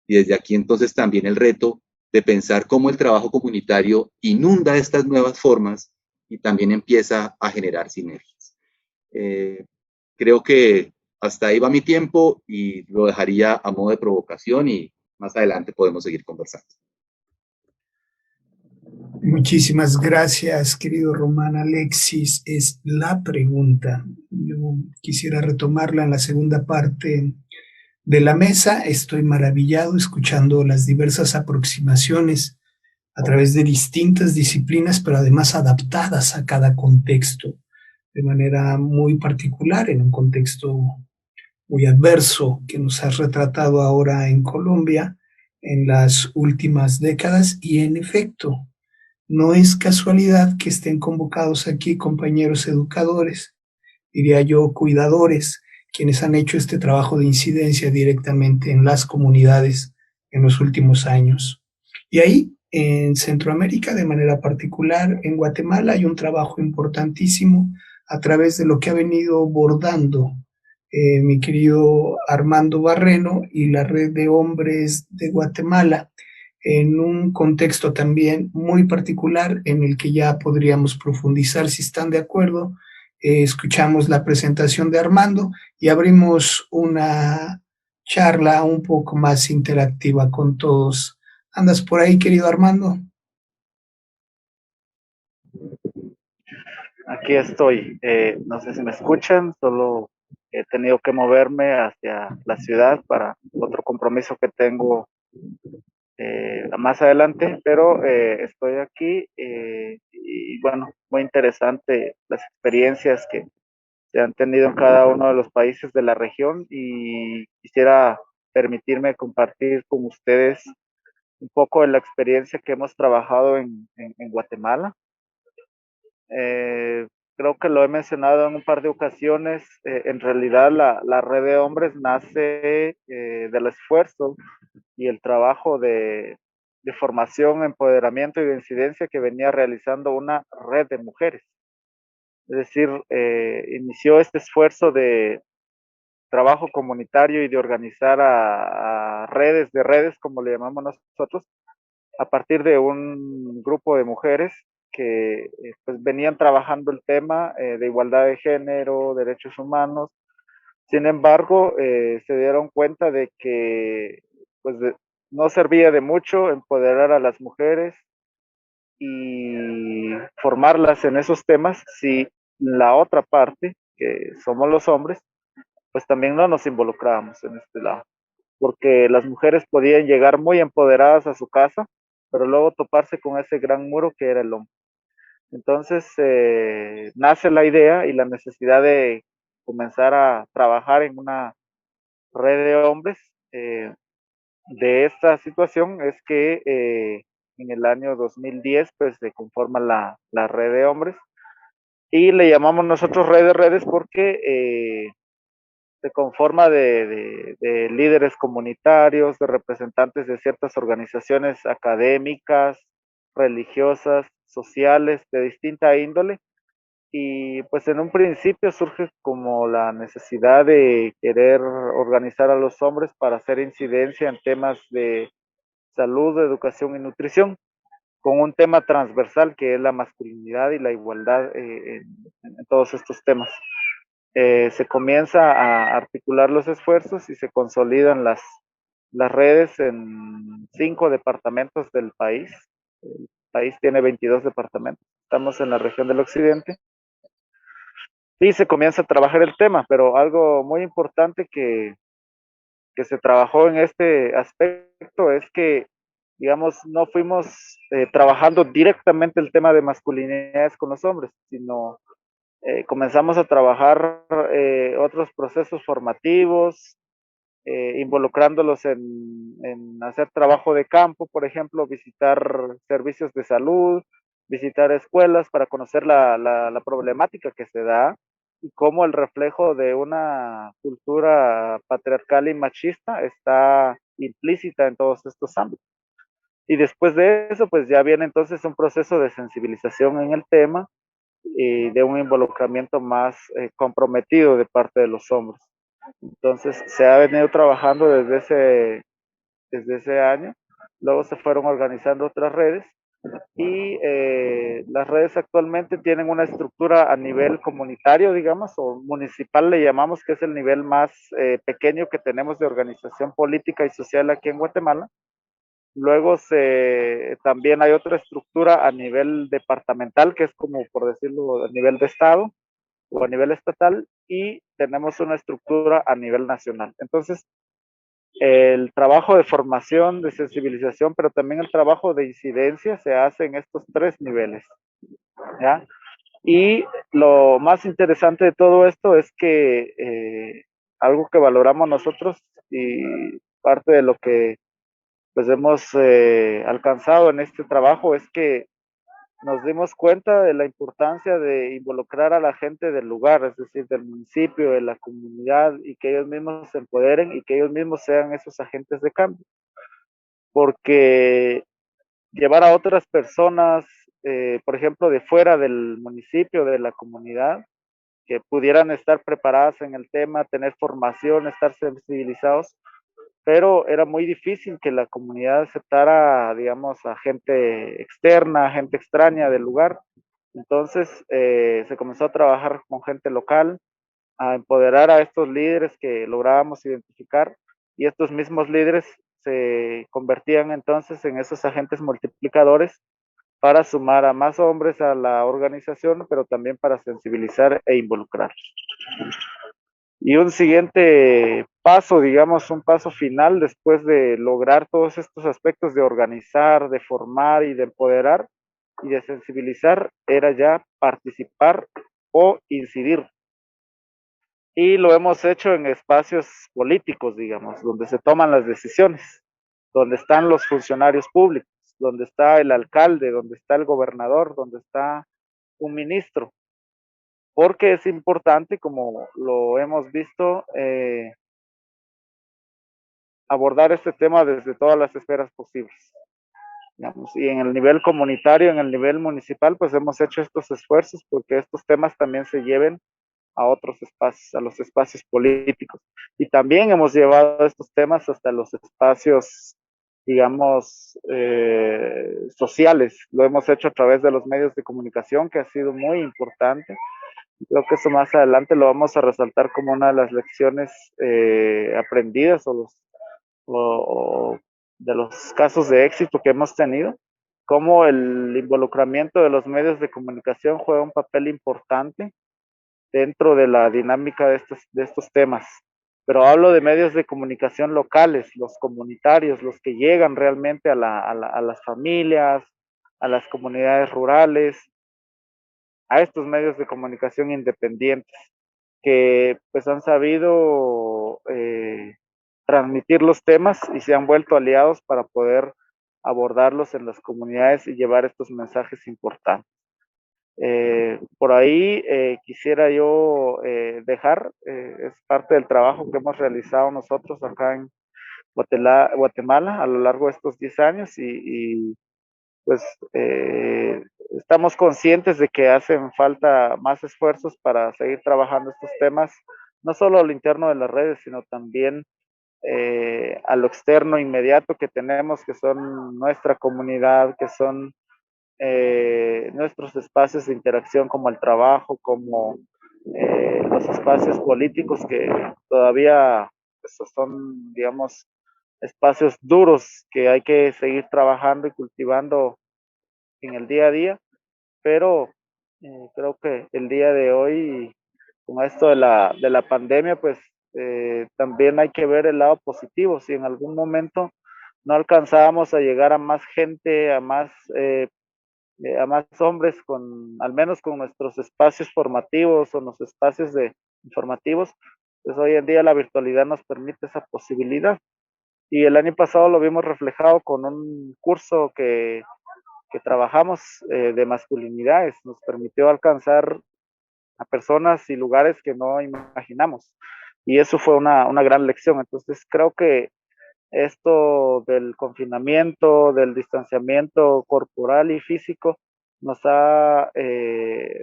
Y desde aquí entonces también el reto de pensar cómo el trabajo comunitario inunda estas nuevas formas y también empieza a generar sinergias. Creo que hasta ahí va mi tiempo y lo dejaría a modo de provocación y más adelante podemos seguir conversando. Muchísimas gracias, querido Román. Alexis, es la pregunta. Yo quisiera retomarla en la segunda parte de la mesa. Estoy maravillado escuchando las diversas aproximaciones a través de distintas disciplinas, pero además adaptadas a cada contexto, de manera muy particular, en un contexto muy adverso que nos has retratado ahora en Colombia en las últimas décadas. Y en efecto, no es casualidad que estén convocados aquí compañeros educadores, diría yo, cuidadores, quienes han hecho este trabajo de incidencia directamente en las comunidades en los últimos años. Y ahí, en Centroamérica, de manera particular, en Guatemala, hay un trabajo importantísimo a través de lo que ha venido bordando mi querido Armando Barreno y la Red de Hombres de Guatemala, en un contexto también muy particular en el que ya podríamos profundizar si están de acuerdo. Escuchamos la presentación de Armando y abrimos una charla un poco más interactiva con todos. ¿Andas por ahí, querido Armando? Aquí estoy. No sé si me escuchan, solo he tenido que moverme hacia la ciudad para otro compromiso que tengo más adelante, pero estoy aquí y bueno, muy interesante las experiencias que se han tenido en cada uno de los países de la región y quisiera permitirme compartir con ustedes un poco de la experiencia que hemos trabajado en Guatemala. Creo que lo he mencionado en un par de ocasiones. En realidad la Red de Hombres nace del esfuerzo y el trabajo de formación, empoderamiento y de incidencia que venía realizando una red de mujeres. Es decir, inició este esfuerzo de trabajo comunitario y de organizar a redes de redes, como le llamamos nosotros, a partir de un grupo de mujeres que pues venían trabajando el tema de igualdad de género, derechos humanos. Sin embargo, se dieron cuenta de que pues no servía de mucho empoderar a las mujeres y formarlas en esos temas si la otra parte, que somos los hombres, pues también no nos involucrábamos en este lado, porque las mujeres podían llegar muy empoderadas a su casa, pero luego toparse con ese gran muro que era el hombre. Entonces nace la idea y la necesidad de comenzar a trabajar en una red de hombres. De esta situación es que en el año 2010 pues se conforma la red de hombres y le llamamos nosotros red de redes porque se conforma de líderes comunitarios, de representantes de ciertas organizaciones académicas, religiosas, sociales, de distinta índole. Y pues en un principio surge como la necesidad de querer organizar a los hombres para hacer incidencia en temas de salud, educación y nutrición, con un tema transversal que es la masculinidad y la igualdad en todos estos temas. Se comienza a articular los esfuerzos y se consolidan las redes en 5 departamentos del país. El país tiene 22 departamentos. Estamos en la región del occidente. Y se comienza a trabajar el tema, pero algo muy importante que se trabajó en este aspecto es que, digamos, no fuimos trabajando directamente el tema de masculinidades con los hombres, sino comenzamos a trabajar otros procesos formativos, involucrándolos en hacer trabajo de campo, por ejemplo, visitar servicios de salud, visitar escuelas para conocer la problemática que se da y cómo el reflejo de una cultura patriarcal y machista está implícita en todos estos ámbitos. Y después de eso, pues ya viene entonces un proceso de sensibilización en el tema y de un involucramiento más comprometido de parte de los hombres. Entonces se ha venido trabajando desde ese año luego se fueron organizando otras redes y las redes actualmente tienen una estructura a nivel comunitario, digamos, o municipal le llamamos, que es el nivel más pequeño que tenemos de organización política y social aquí en Guatemala. Luego también hay otra estructura a nivel departamental, que es como por decirlo a nivel de estado o a nivel estatal, y tenemos una estructura a nivel nacional. Entonces, el trabajo de formación, de sensibilización, pero también el trabajo de incidencia se hace en estos tres niveles, ¿ya? Y lo más interesante de todo esto es que algo que valoramos nosotros y parte de lo que pues hemos alcanzado en este trabajo es que nos dimos cuenta de la importancia de involucrar a la gente del lugar, es decir, del municipio, de la comunidad, y que ellos mismos se empoderen y que ellos mismos sean esos agentes de cambio. Porque llevar a otras personas, por ejemplo, de fuera del municipio, de la comunidad, que pudieran estar preparadas en el tema, tener formación, estar sensibilizados, pero era muy difícil que la comunidad aceptara, digamos, a gente externa, gente extraña del lugar. Entonces se comenzó a trabajar con gente local, a empoderar a estos líderes que lográbamos identificar, y estos mismos líderes se convertían entonces en esos agentes multiplicadores para sumar a más hombres a la organización, pero también para sensibilizar e involucrar. Y un siguiente paso, digamos, un paso final después de lograr todos estos aspectos de organizar, de formar y de empoderar y de sensibilizar, era ya participar o incidir. Y lo hemos hecho en espacios políticos, digamos, donde se toman las decisiones, donde están los funcionarios públicos, donde está el alcalde, donde está el gobernador, donde está un ministro, porque es importante, como lo hemos visto, abordar este tema desde todas las esferas posibles. Digamos, y en el nivel comunitario, en el nivel municipal, pues hemos hecho estos esfuerzos porque estos temas también se lleven a otros espacios, a los espacios políticos. Y también hemos llevado estos temas hasta los espacios, digamos, sociales. Lo hemos hecho a través de los medios de comunicación, que ha sido muy importante. Creo que eso más adelante lo vamos a resaltar como una de las lecciones aprendidas o de los casos de éxito que hemos tenido, cómo el involucramiento de los medios de comunicación juega un papel importante dentro de la dinámica de estos temas. Pero hablo de medios de comunicación locales, los comunitarios, los que llegan realmente a las familias, a las comunidades rurales, a estos medios de comunicación independientes que pues han sabido transmitir los temas y se han vuelto aliados para poder abordarlos en las comunidades y llevar estos mensajes importantes. Por ahí quisiera yo dejar, es parte del trabajo que hemos realizado nosotros acá en Guatemala a lo largo de estos 10 años y pues estamos conscientes de que hacen falta más esfuerzos para seguir trabajando estos temas, no solo a lo interno de las redes, sino también a lo externo inmediato que tenemos, que son nuestra comunidad, que son nuestros espacios de interacción como el trabajo, como los espacios políticos que todavía pues, son, digamos, espacios duros que hay que seguir trabajando y cultivando en el día a día, pero creo que el día de hoy, con esto de la pandemia, pues también hay que ver el lado positivo. Si en algún momento no alcanzábamos a llegar a más gente, a más hombres, al menos con nuestros espacios formativos o los espacios informativos, pues hoy en día la virtualidad nos permite esa posibilidad. Y el año pasado lo vimos reflejado con un curso que trabajamos de masculinidades, nos permitió alcanzar a personas y lugares que no imaginamos. Y eso fue una gran lección. Entonces creo que esto del confinamiento, del distanciamiento corporal y físico, nos ha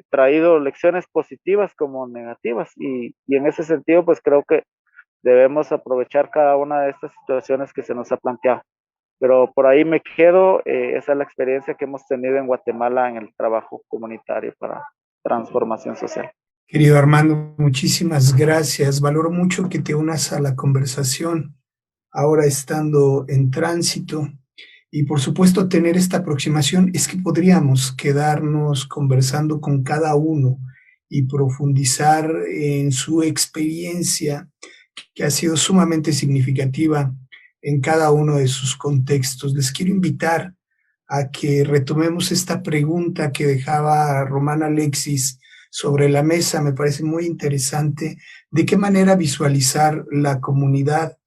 traído lecciones positivas como negativas. Y en ese sentido, pues creo que debemos aprovechar cada una de estas situaciones que se nos ha planteado. Pero por ahí me quedo, esa es la experiencia que hemos tenido en Guatemala en el trabajo comunitario para transformación social. Querido Armando, muchísimas gracias. Valoro mucho que te unas a la conversación ahora estando en tránsito. Y por supuesto, tener esta aproximación es que podríamos quedarnos conversando con cada uno y profundizar en su experiencia, que ha sido sumamente significativa en cada uno de sus contextos. Les quiero invitar a que retomemos esta pregunta que dejaba Román Alexis sobre la mesa. Me parece muy interesante. ¿De qué manera visualizar la comunidad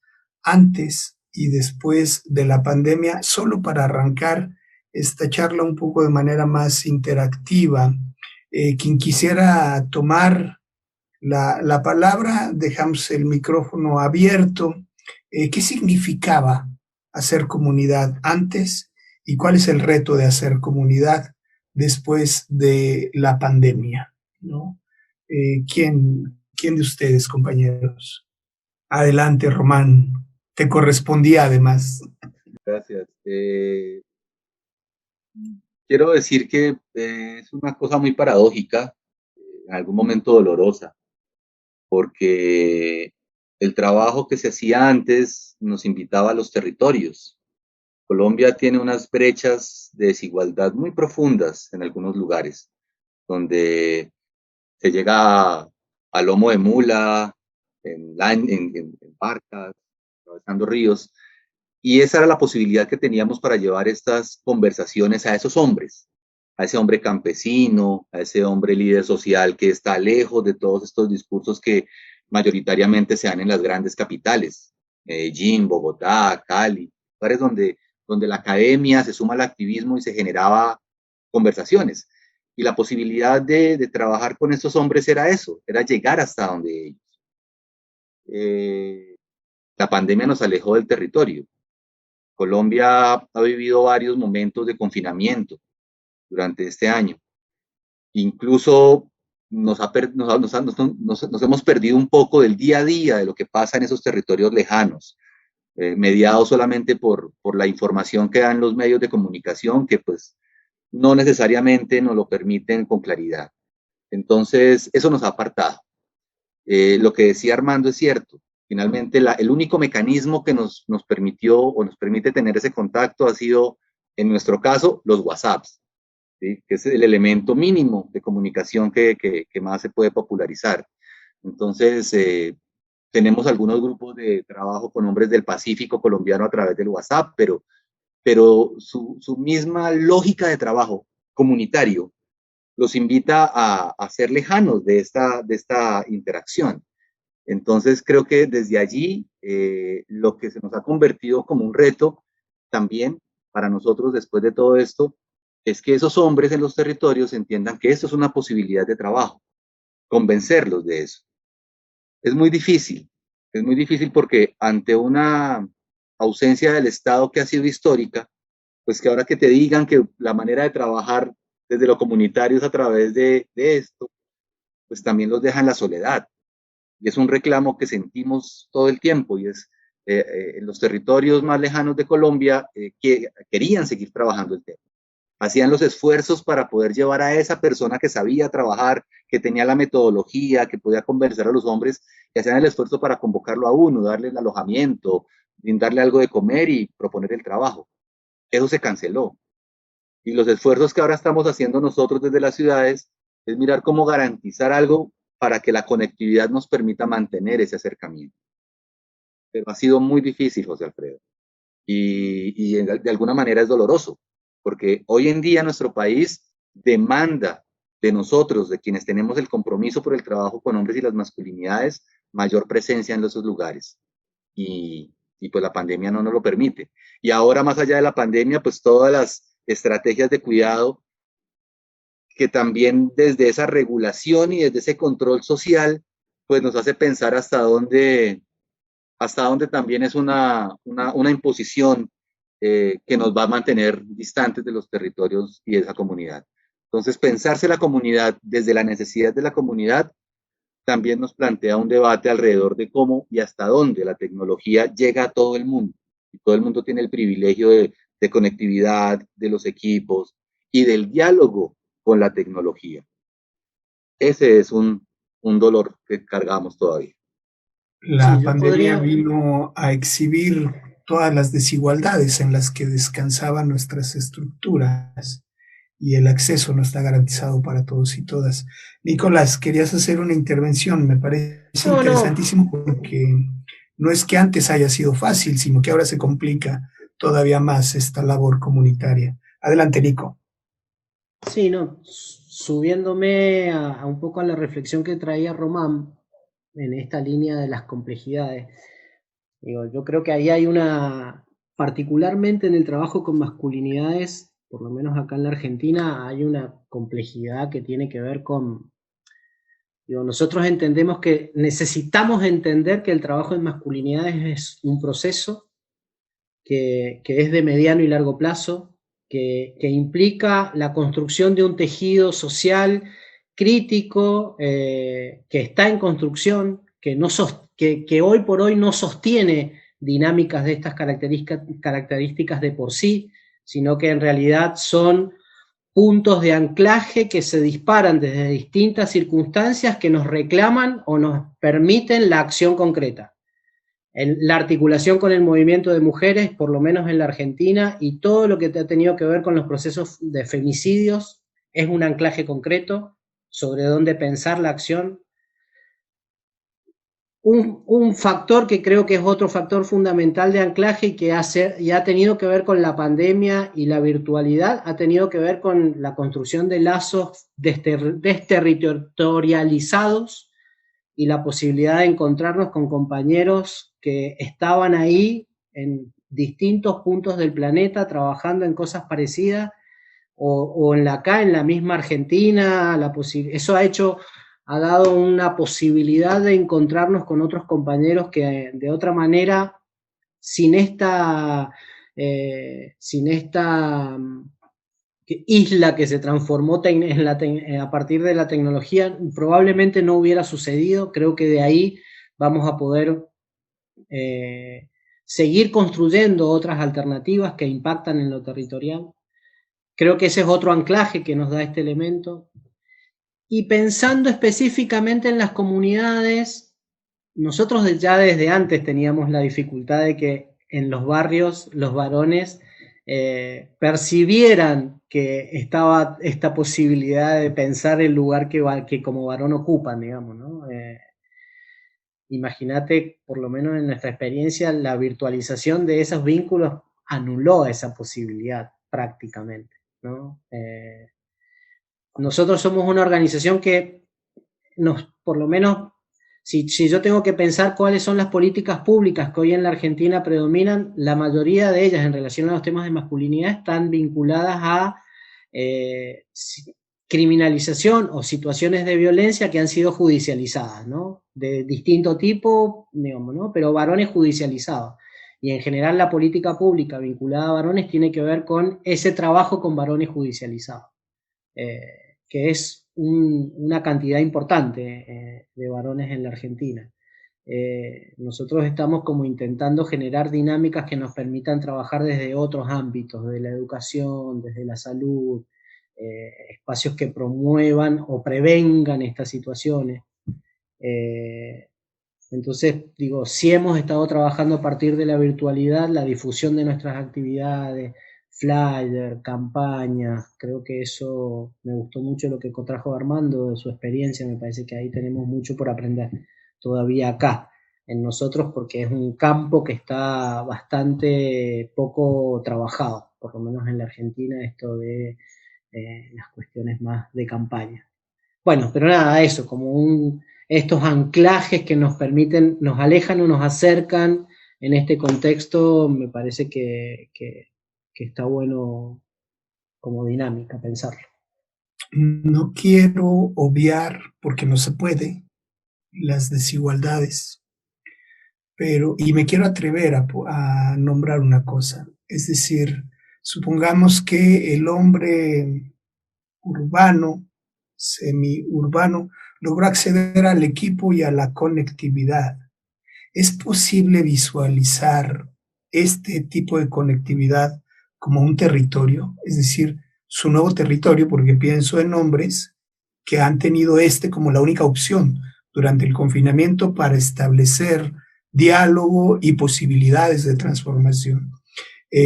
antes y después de la pandemia? Solo para arrancar esta charla un poco de manera más interactiva, quien quisiera tomar la palabra, dejamos el micrófono abierto. ¿Qué significaba hacer comunidad antes y cuál es el reto de hacer comunidad después de la pandemia, ¿no? ¿Quién de ustedes, compañeros? Adelante, Román. Te correspondía además. Gracias. Quiero decir que es una cosa muy paradójica, en algún momento dolorosa, porque el trabajo que se hacía antes nos invitaba a los territorios. Colombia tiene unas brechas de desigualdad muy profundas en algunos lugares, donde se llega a lomo de mula, en barcas, atravesando ríos, y esa era la posibilidad que teníamos para llevar estas conversaciones a esos hombres, a ese hombre campesino, a ese hombre líder social que está lejos de todos estos discursos que mayoritariamente se dan en las grandes capitales, Medellín, Bogotá, Cali, lugares donde la academia se suma al activismo y se generaba conversaciones. Y la posibilidad de trabajar con estos hombres era eso, era llegar hasta donde ellos. La pandemia nos alejó del territorio. Colombia ha vivido varios momentos de confinamiento durante este año. Incluso nos hemos perdido un poco del día a día, de lo que pasa en esos territorios lejanos, mediados solamente por la información que dan los medios de comunicación, que pues no necesariamente nos lo permiten con claridad. Entonces, eso nos ha apartado. Lo que decía Armando es cierto. Finalmente, el único mecanismo que nos permitió o nos permite tener ese contacto ha sido, en nuestro caso, los WhatsApps, ¿sí? Que es el elemento mínimo de comunicación que más se puede popularizar. Entonces, tenemos algunos grupos de trabajo con hombres del Pacífico colombiano a través del WhatsApp, pero su misma lógica de trabajo comunitario los invita a ser lejanos de esta interacción. Entonces creo que desde allí lo que se nos ha convertido como un reto también para nosotros después de todo esto es que esos hombres en los territorios entiendan que esto es una posibilidad de trabajo, convencerlos de eso. Es muy difícil porque ante una ausencia del Estado que ha sido histórica, pues que ahora que te digan que la manera de trabajar desde lo comunitario es a través de esto, pues también los deja en la soledad. Y es un reclamo que sentimos todo el tiempo, y es en los territorios más lejanos de Colombia que querían seguir trabajando el tema. Hacían los esfuerzos para poder llevar a esa persona que sabía trabajar, que tenía la metodología, que podía convencer a los hombres, y hacían el esfuerzo para convocarlo a uno, darle el alojamiento, brindarle algo de comer y proponer el trabajo. Eso se canceló. Y los esfuerzos que ahora estamos haciendo nosotros desde las ciudades es mirar cómo garantizar algo para que la conectividad nos permita mantener ese acercamiento. Pero ha sido muy difícil, José Alfredo, y de alguna manera es doloroso, porque hoy en día nuestro país demanda de nosotros, de quienes tenemos el compromiso por el trabajo con hombres y las masculinidades, mayor presencia en esos lugares, y pues la pandemia no nos lo permite. Y ahora, más allá de la pandemia, pues todas las estrategias de cuidado que también desde esa regulación y desde ese control social, pues nos hace pensar hasta dónde también es una imposición que nos va a mantener distantes de los territorios y de esa comunidad. Entonces, pensarse la comunidad desde la necesidad de la comunidad también nos plantea un debate alrededor de cómo y hasta dónde la tecnología llega a todo el mundo, y todo el mundo tiene el privilegio de conectividad, de los equipos y del diálogo con la tecnología. Ese es un dolor que cargamos todavía. La pandemia vino a exhibir todas las desigualdades en las que descansaban nuestras estructuras y el acceso no está garantizado para todos y todas. Nicolás, querías hacer una intervención, me parece interesantísimo porque no es que antes haya sido fácil, sino que ahora se complica todavía más esta labor comunitaria. Adelante, Nico. Sí, no, subiéndome a un poco a la reflexión que traía Román en esta línea de las complejidades. Digo, yo creo que ahí hay particularmente en el trabajo con masculinidades, por lo menos acá en la Argentina, hay una complejidad que tiene que ver con, nosotros entendemos que necesitamos entender que el trabajo en masculinidades es un proceso que es de mediano y largo plazo, que implica la construcción de un tejido social crítico, que está en construcción, que hoy por hoy no sostiene dinámicas de estas características de por sí, sino que en realidad son puntos de anclaje que se disparan desde distintas circunstancias que nos reclaman o nos permiten la acción concreta. La articulación con el movimiento de mujeres, por lo menos en la Argentina, y todo lo que ha tenido que ver con los procesos de femicidios, es un anclaje concreto sobre dónde pensar la acción. Un factor que creo que es otro factor fundamental de anclaje y que ha tenido que ver con la pandemia y la virtualidad, ha tenido que ver con la construcción de lazos desterritorializados y la posibilidad de encontrarnos con compañeros que estaban ahí en distintos puntos del planeta trabajando en cosas parecidas, o en la misma Argentina. Eso ha dado una posibilidad de encontrarnos con otros compañeros que de otra manera, sin esta isla que se transformó a partir de la tecnología, probablemente no hubiera sucedido. Creo que de ahí vamos a poder seguir construyendo otras alternativas que impactan en lo territorial. Creo que ese es otro anclaje que nos da este elemento. Y pensando específicamente en las comunidades, nosotros ya desde antes teníamos la dificultad de que en los barrios los varones percibieran que estaba esta posibilidad de pensar el lugar que como varón ocupan, digamos, ¿no? Imagínate, por lo menos en nuestra experiencia, la virtualización de esos vínculos anuló esa posibilidad prácticamente, ¿no? Nosotros somos una organización que por lo menos, si yo tengo que pensar cuáles son las políticas públicas que hoy en la Argentina predominan, la mayoría de ellas en relación a los temas de masculinidad están vinculadas a criminalización o situaciones de violencia que han sido judicializadas, ¿no? De distinto tipo, digamos, ¿no? Pero varones judicializados. Y en general la política pública vinculada a varones tiene que ver con ese trabajo con varones judicializados, que es una cantidad importante de varones en la Argentina. Nosotros estamos como intentando generar dinámicas que nos permitan trabajar desde otros ámbitos, de la educación, desde la salud, espacios que promuevan o prevengan estas situaciones. Entonces, digo, sí hemos estado trabajando a partir de la virtualidad, la difusión de nuestras actividades, flyer, campañas. Creo que eso me gustó mucho lo que trajo Armando de su experiencia. Me parece que ahí tenemos mucho por aprender todavía acá en nosotros, porque es un campo que está bastante poco trabajado, por lo menos en la Argentina, esto de las cuestiones más de campaña. Bueno, pero nada, eso, como estos anclajes que nos permiten, nos alejan o nos acercan en este contexto, me parece que está bueno como dinámica pensarlo. No quiero obviar, porque no se puede, las desigualdades, y me quiero atrever a nombrar una cosa. Es decir, supongamos que el hombre urbano, semiurbano, logró acceder al equipo y a la conectividad. ¿Es posible visualizar este tipo de conectividad como un territorio, es decir, su nuevo territorio, porque pienso en hombres que han tenido este como la única opción durante el confinamiento para establecer diálogo y posibilidades de transformación.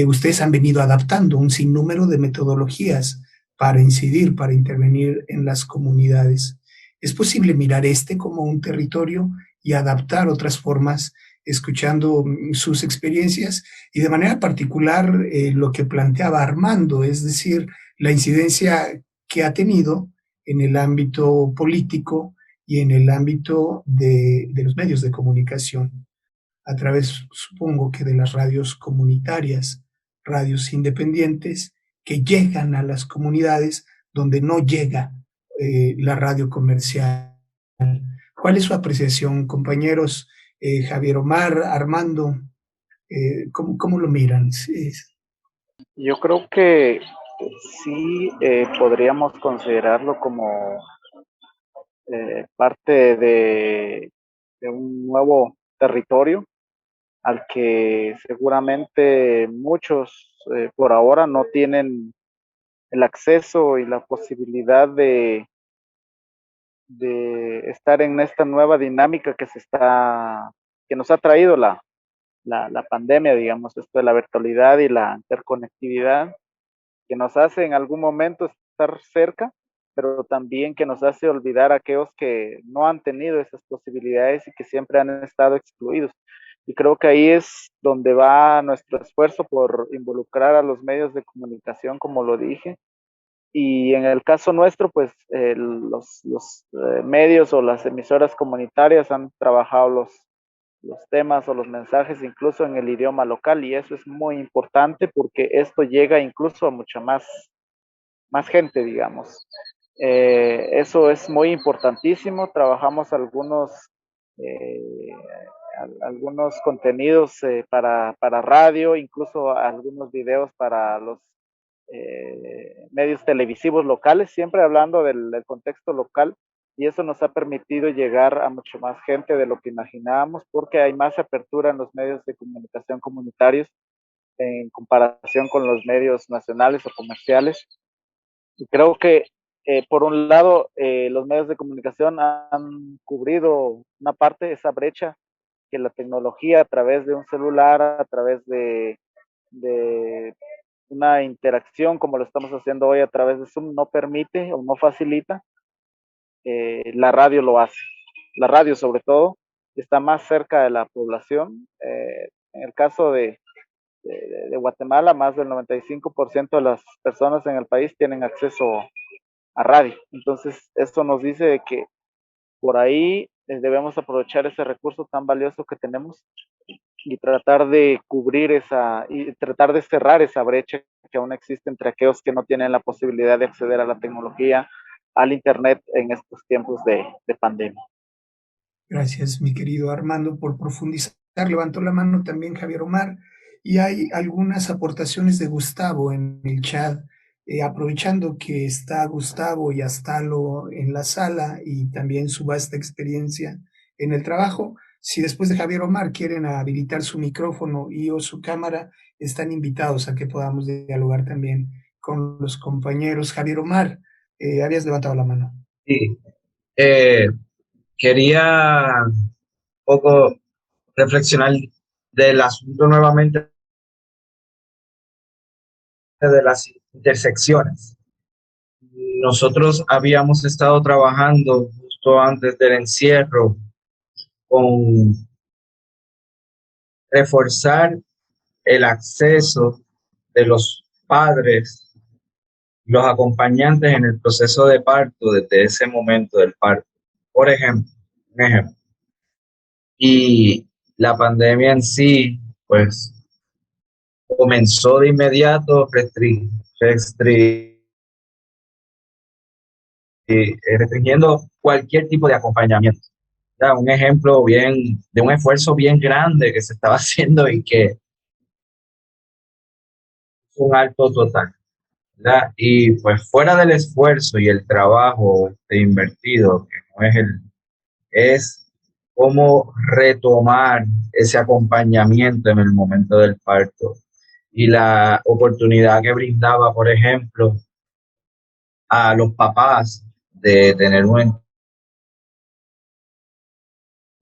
Ustedes han venido adaptando un sinnúmero de metodologías para incidir, para intervenir en las comunidades. ¿Es posible mirar este como un territorio y adaptar otras formas, escuchando sus experiencias y de manera particular lo que planteaba Armando, es decir, la incidencia que ha tenido en el ámbito político y en el ámbito de los medios de comunicación, a través, supongo que de las radios comunitarias, radios independientes que llegan a las comunidades donde no llega la radio comercial? ¿Cuál es su apreciación, compañeros? Javier Omar, Armando, ¿cómo lo miran? Sí. Yo creo que sí podríamos considerarlo como parte de un nuevo territorio al que seguramente muchos por ahora no tienen el acceso y la posibilidad de estar en esta nueva dinámica que nos ha traído la pandemia, digamos, esto de la virtualidad y la interconectividad, que nos hace en algún momento estar cerca, pero también que nos hace olvidar a aquellos que no han tenido esas posibilidades y que siempre han estado excluidos. Y creo que ahí es donde va nuestro esfuerzo por involucrar a los medios de comunicación, como lo dije. Y en el caso nuestro, pues los medios o las emisoras comunitarias han trabajado los temas o los mensajes incluso en el idioma local, y eso es muy importante porque esto llega incluso a mucha más gente, digamos. Eso es muy importantísimo. Trabajamos algunos contenidos para radio, incluso algunos videos para los medios televisivos locales, siempre hablando del contexto local, y eso nos ha permitido llegar a mucho más gente de lo que imaginábamos, porque hay más apertura en los medios de comunicación comunitarios en comparación con los medios nacionales o comerciales. Y creo que por un lado los medios de comunicación han cubrido una parte de esa brecha que la tecnología a través de un celular, a través de una interacción como lo estamos haciendo hoy a través de Zoom no permite o no facilita. La radio lo hace. La radio, sobre todo, está más cerca de la población. En el caso de Guatemala, más del 95% de las personas en el país tienen acceso a radio. Entonces, esto nos dice que por ahí debemos aprovechar ese recurso tan valioso que tenemos y tratar de cubrir y tratar de cerrar esa brecha que aún existe entre aquellos que no tienen la posibilidad de acceder a la tecnología, al Internet en estos tiempos de pandemia. Gracias, mi querido Armando, por profundizar. Levantó la mano también Javier Omar, y hay algunas aportaciones de Gustavo en el chat. Aprovechando que está Gustavo y Astalo en la sala y también su vasta experiencia en el trabajo, si después de Javier Omar quieren habilitar su micrófono y o su cámara, están invitados a que podamos dialogar también con los compañeros. Javier Omar, habías levantado la mano. Sí, quería un poco reflexionar del asunto nuevamente de las intersecciones. Nosotros habíamos estado trabajando justo antes del encierro con reforzar el acceso de los padres, los acompañantes en el proceso de parto desde ese momento del parto. Por ejemplo, un ejemplo. Y la pandemia en sí, pues, comenzó de inmediato restringiendo cualquier tipo de acompañamiento. Ya, un ejemplo de un esfuerzo bien grande que se estaba haciendo y que fue un alto total, ¿verdad? Y pues fuera del esfuerzo y el trabajo invertido, que no es cómo retomar ese acompañamiento en el momento del parto y la oportunidad que brindaba, por ejemplo, a los papás de tener un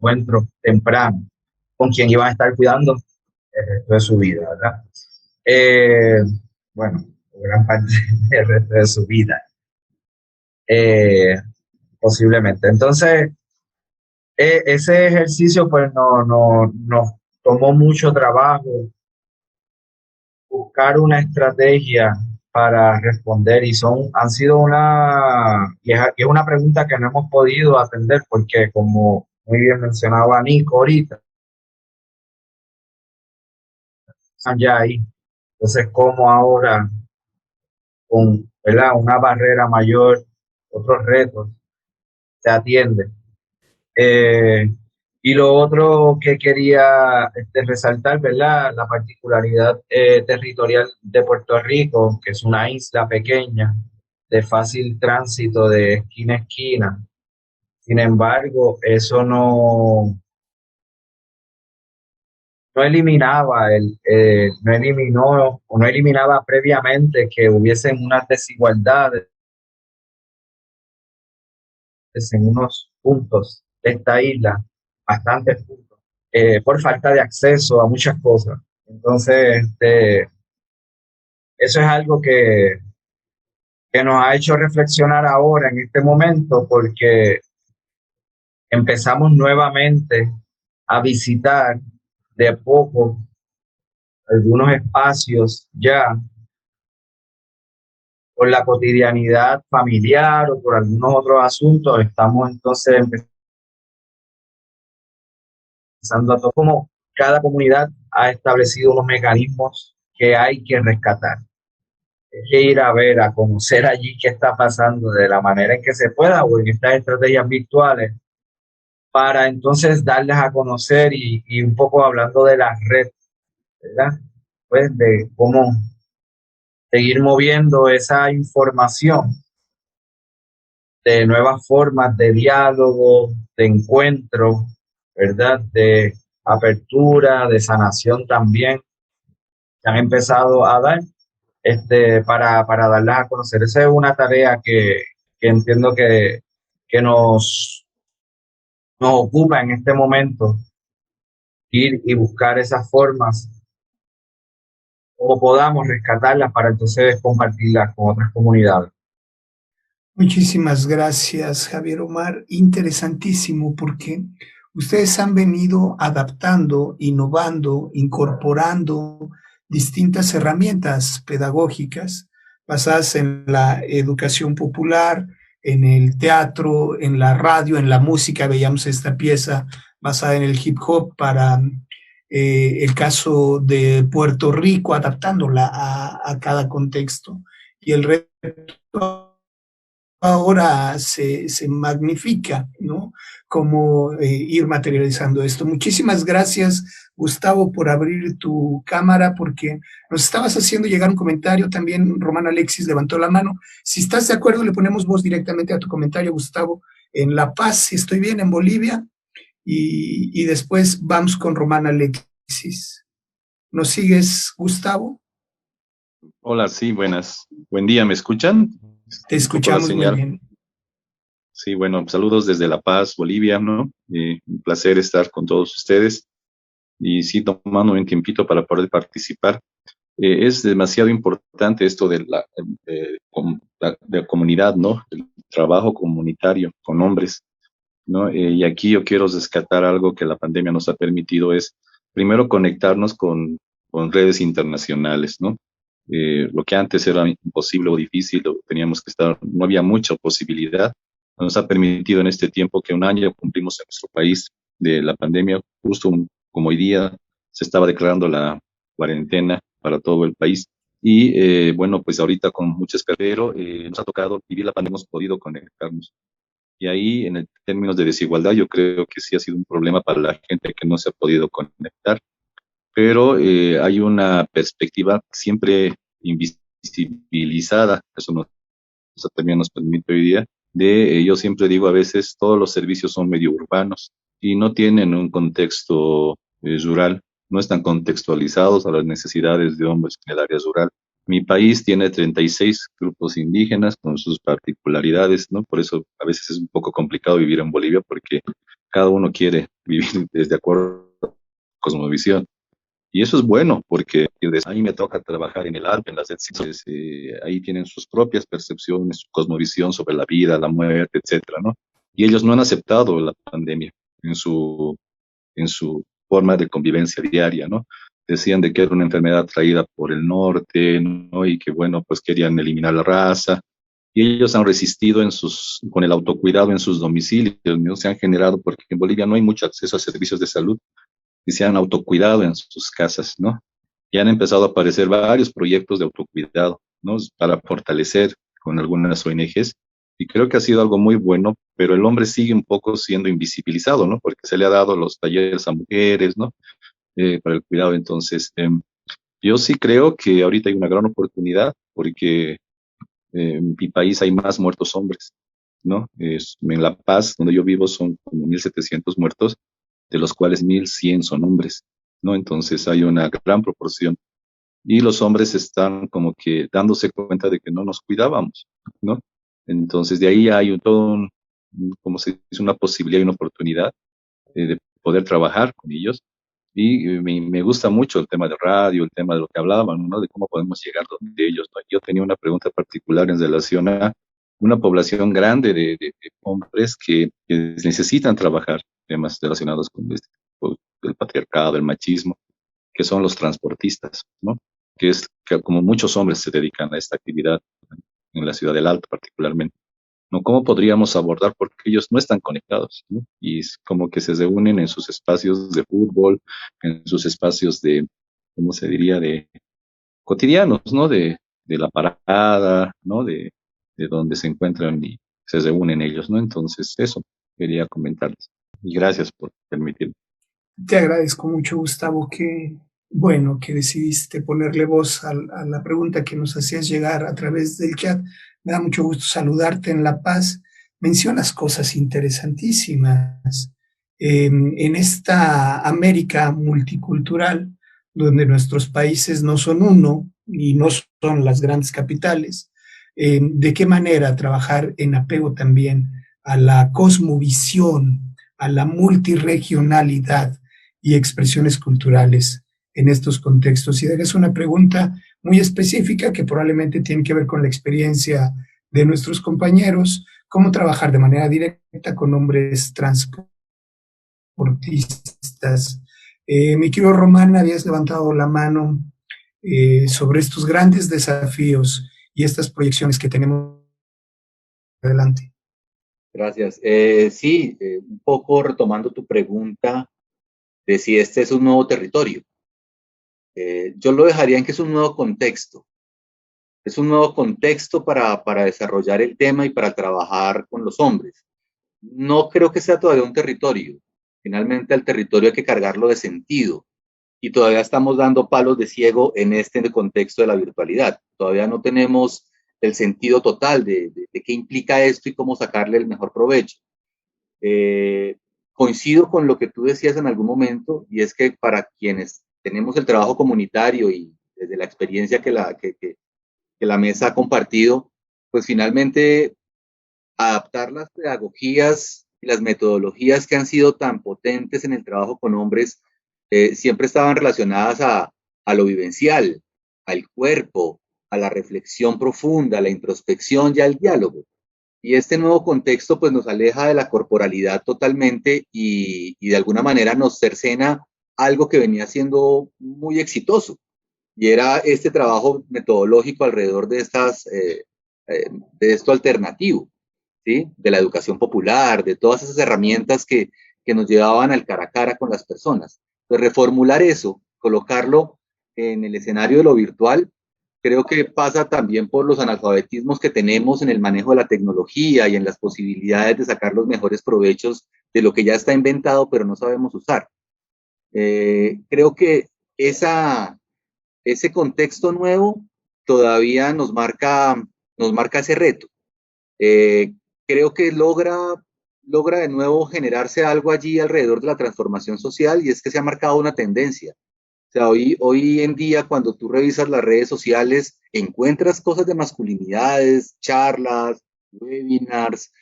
encuentro temprano con quien iban a estar cuidando el resto de su vida, ¿verdad? Bueno, gran parte del resto de su vida, posiblemente. Entonces, ese ejercicio pues nos tomó mucho trabajo buscar una estrategia para responder y han sido es una pregunta que no hemos podido atender porque, como muy bien mencionaba Nico ahorita, están ya ahí. Entonces, ¿cómo ahora con, ¿verdad?, una barrera mayor, otros retos, se atiende? Y lo otro que quería resaltar, ¿verdad?, la particularidad territorial de Puerto Rico, que es una isla pequeña de fácil tránsito de esquina a esquina. Sin embargo, eso no eliminaba no eliminaba previamente que hubiesen unas desigualdades en unos puntos de esta isla, bastantes puntos, por falta de acceso a muchas cosas. Entonces, eso es algo que nos ha hecho reflexionar ahora en este momento, porque empezamos nuevamente a visitar de poco algunos espacios ya por la cotidianidad familiar o por algunos otros asuntos. Estamos entonces empezando a todo, como cada comunidad ha establecido unos mecanismos que hay que rescatar. Hay que ir a ver, a conocer allí qué está pasando de la manera en que se pueda o en estas estrategias virtuales, para entonces darles a conocer y un poco hablando de la red, ¿verdad? Pues de cómo seguir moviendo esa información de nuevas formas de diálogo, de encuentro, ¿verdad? De apertura, de sanación también, que han empezado a dar para darlas a conocer. Esa es una tarea que entiendo que nos ocupa en este momento, ir y buscar esas formas como podamos rescatarlas para entonces compartirlas con otras comunidades. Muchísimas gracias, Javier Omar. Interesantísimo, porque ustedes han venido adaptando, innovando, incorporando distintas herramientas pedagógicas basadas en la educación popular, en el teatro, en la radio, en la música. Veíamos esta pieza basada en el hip hop para el caso de Puerto Rico, adaptándola a cada contexto. Y el reto ahora se magnifica, ¿no? Cómo ir materializando esto. Muchísimas gracias, Gustavo, por abrir tu cámara, porque nos estabas haciendo llegar un comentario. También Román Alexis levantó la mano. Si estás de acuerdo, le ponemos voz directamente a tu comentario, Gustavo. En La Paz, si estoy bien, en Bolivia, y después vamos con Román Alexis. ¿Nos sigues, Gustavo? Hola, sí, buen día, ¿me escuchan? Te escuchamos muy bien. Sí, bueno, saludos desde La Paz, Bolivia, ¿no? Un placer estar con todos ustedes y sí, tomando un tiempito para poder participar. Es demasiado importante esto de la comunidad, ¿no? El trabajo comunitario con hombres, ¿no? Y aquí yo quiero rescatar algo que la pandemia nos ha permitido, es primero conectarnos con redes internacionales, ¿no? Lo que antes era imposible o difícil, teníamos que estar, no había mucha posibilidad. Nos ha permitido en este tiempo que un año cumplimos en nuestro país de la pandemia, justo como hoy día se estaba declarando la cuarentena para todo el país. Y bueno, pues ahorita con mucho espero, nos ha tocado vivir la pandemia, hemos podido conectarnos. Y ahí, en términos de desigualdad, yo creo que sí ha sido un problema para la gente que no se ha podido conectar. Pero hay una perspectiva siempre invisibilizada, eso también nos permite hoy día, yo siempre digo a veces, todos los servicios son medio urbanos, y no tienen un contexto rural, no están contextualizados a las necesidades de hombres en el área rural. Mi país tiene 36 grupos indígenas con sus particularidades, ¿no? Por eso a veces es un poco complicado vivir en Bolivia porque cada uno quiere vivir desde acuerdo a su cosmovisión. Y eso es bueno porque ahí me toca trabajar en el Alpe, en las etcétera, ahí tienen sus propias percepciones, su cosmovisión sobre la vida, la muerte, etcétera, ¿no? Y ellos no han aceptado la pandemia en su forma de convivencia diaria, ¿no? Decían de que era una enfermedad traída por el norte, ¿no? Y que, bueno, pues querían eliminar la raza. Y ellos han resistido con el autocuidado en sus domicilios, ¿no? Se han generado, porque en Bolivia no hay mucho acceso a servicios de salud, y se han autocuidado en sus casas, ¿no? Y han empezado a aparecer varios proyectos de autocuidado, ¿no? Para fortalecer con algunas ONGs, y creo que ha sido algo muy bueno, pero el hombre sigue un poco siendo invisibilizado, ¿no? Porque se le ha dado los talleres a mujeres, ¿no? Para el cuidado. Entonces, yo sí creo que ahorita hay una gran oportunidad, porque en mi país hay más muertos hombres, ¿no? En La Paz, donde yo vivo, son como 1.700 muertos, de los cuales 1.100 son hombres, ¿no? Entonces hay una gran proporción. Y los hombres están como que dándose cuenta de que no nos cuidábamos, ¿no? Entonces de ahí hay como se dice, una posibilidad y una oportunidad de poder trabajar con ellos. Y me gusta mucho el tema de radio, el tema de lo que hablaban, ¿no? De cómo podemos llegar donde ellos, ¿no? Yo tenía una pregunta particular en relación a una población grande de hombres que necesitan trabajar temas relacionados con el patriarcado, el machismo, que son los transportistas, ¿no? Que como muchos hombres se dedican a esta actividad en la ciudad del Alto particularmente, ¿no? ¿Cómo podríamos abordar? Porque ellos no están conectados, ¿no? Y es como que se reúnen en sus espacios de fútbol, en sus espacios ¿cómo se diría?, de cotidianos, ¿no? De la parada, ¿no? De donde se encuentran y se reúnen ellos, ¿no? Entonces, eso quería comentarles. Y gracias por permitirme. Te agradezco mucho, Gustavo, que decidiste ponerle voz a la pregunta que nos hacías llegar a través del chat. Me da mucho gusto saludarte en La Paz. Mencionas cosas interesantísimas. En esta América multicultural, donde nuestros países no son uno y no son las grandes capitales, ¿de qué manera trabajar en apego también a la cosmovisión, a la multirregionalidad y expresiones culturales en estos contextos? Y es una pregunta muy específica que probablemente tiene que ver con la experiencia de nuestros compañeros, cómo trabajar de manera directa con hombres transportistas. Mi querido Román, habías levantado la mano sobre estos grandes desafíos y estas proyecciones que tenemos adelante. Gracias. Sí, un poco retomando tu pregunta de si este es un nuevo territorio. Yo lo dejaría en que es un nuevo contexto. Es un nuevo contexto para desarrollar el tema y para trabajar con los hombres. No creo que sea todavía un territorio. Finalmente, al territorio hay que cargarlo de sentido. Y todavía estamos dando palos de ciego en este contexto de la virtualidad. Todavía no tenemos el sentido total de qué implica esto y cómo sacarle el mejor provecho. Coincido con lo que tú decías en algún momento, y es que para quienes tenemos el trabajo comunitario y desde la experiencia que la mesa ha compartido, pues finalmente adaptar las pedagogías y las metodologías que han sido tan potentes en el trabajo con hombres siempre estaban relacionadas a lo vivencial, al cuerpo, a la reflexión profunda, a la introspección y al diálogo. Y este nuevo contexto pues nos aleja de la corporalidad totalmente y de alguna manera nos cercena algo que venía siendo muy exitoso. Y era este trabajo metodológico alrededor de esto alternativo, ¿sí? De la educación popular, de todas esas herramientas que nos llevaban al cara a cara con las personas. Entonces, reformular eso, colocarlo en el escenario de lo virtual, creo que pasa también por los analfabetismos que tenemos en el manejo de la tecnología y en las posibilidades de sacar los mejores provechos de lo que ya está inventado, pero no sabemos usar. Creo que ese contexto nuevo todavía nos marca ese reto. Creo que logra logra de nuevo generarse algo allí alrededor de la transformación social, y es que se ha marcado una tendencia. O sea, hoy en día, cuando tú revisas las redes sociales, encuentras cosas de masculinidades, charlas, webinars,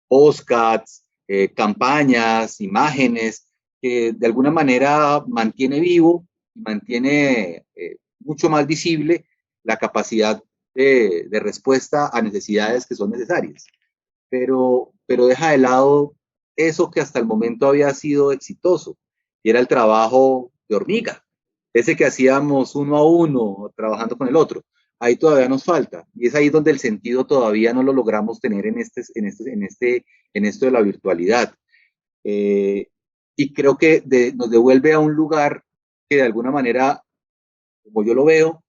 podcasts, campañas, imágenes, que de alguna manera mantiene vivo y mantiene mucho más visible la capacidad de respuesta a necesidades que son necesarias. Pero deja de lado eso que hasta el momento había sido exitoso, y era el trabajo de hormiga, ese que hacíamos uno a uno, trabajando con el otro. Ahí todavía nos falta, y es ahí donde el sentido todavía no lo logramos tener en esto de la virtualidad. Y creo que nos devuelve a un lugar que de alguna manera, como yo lo veo,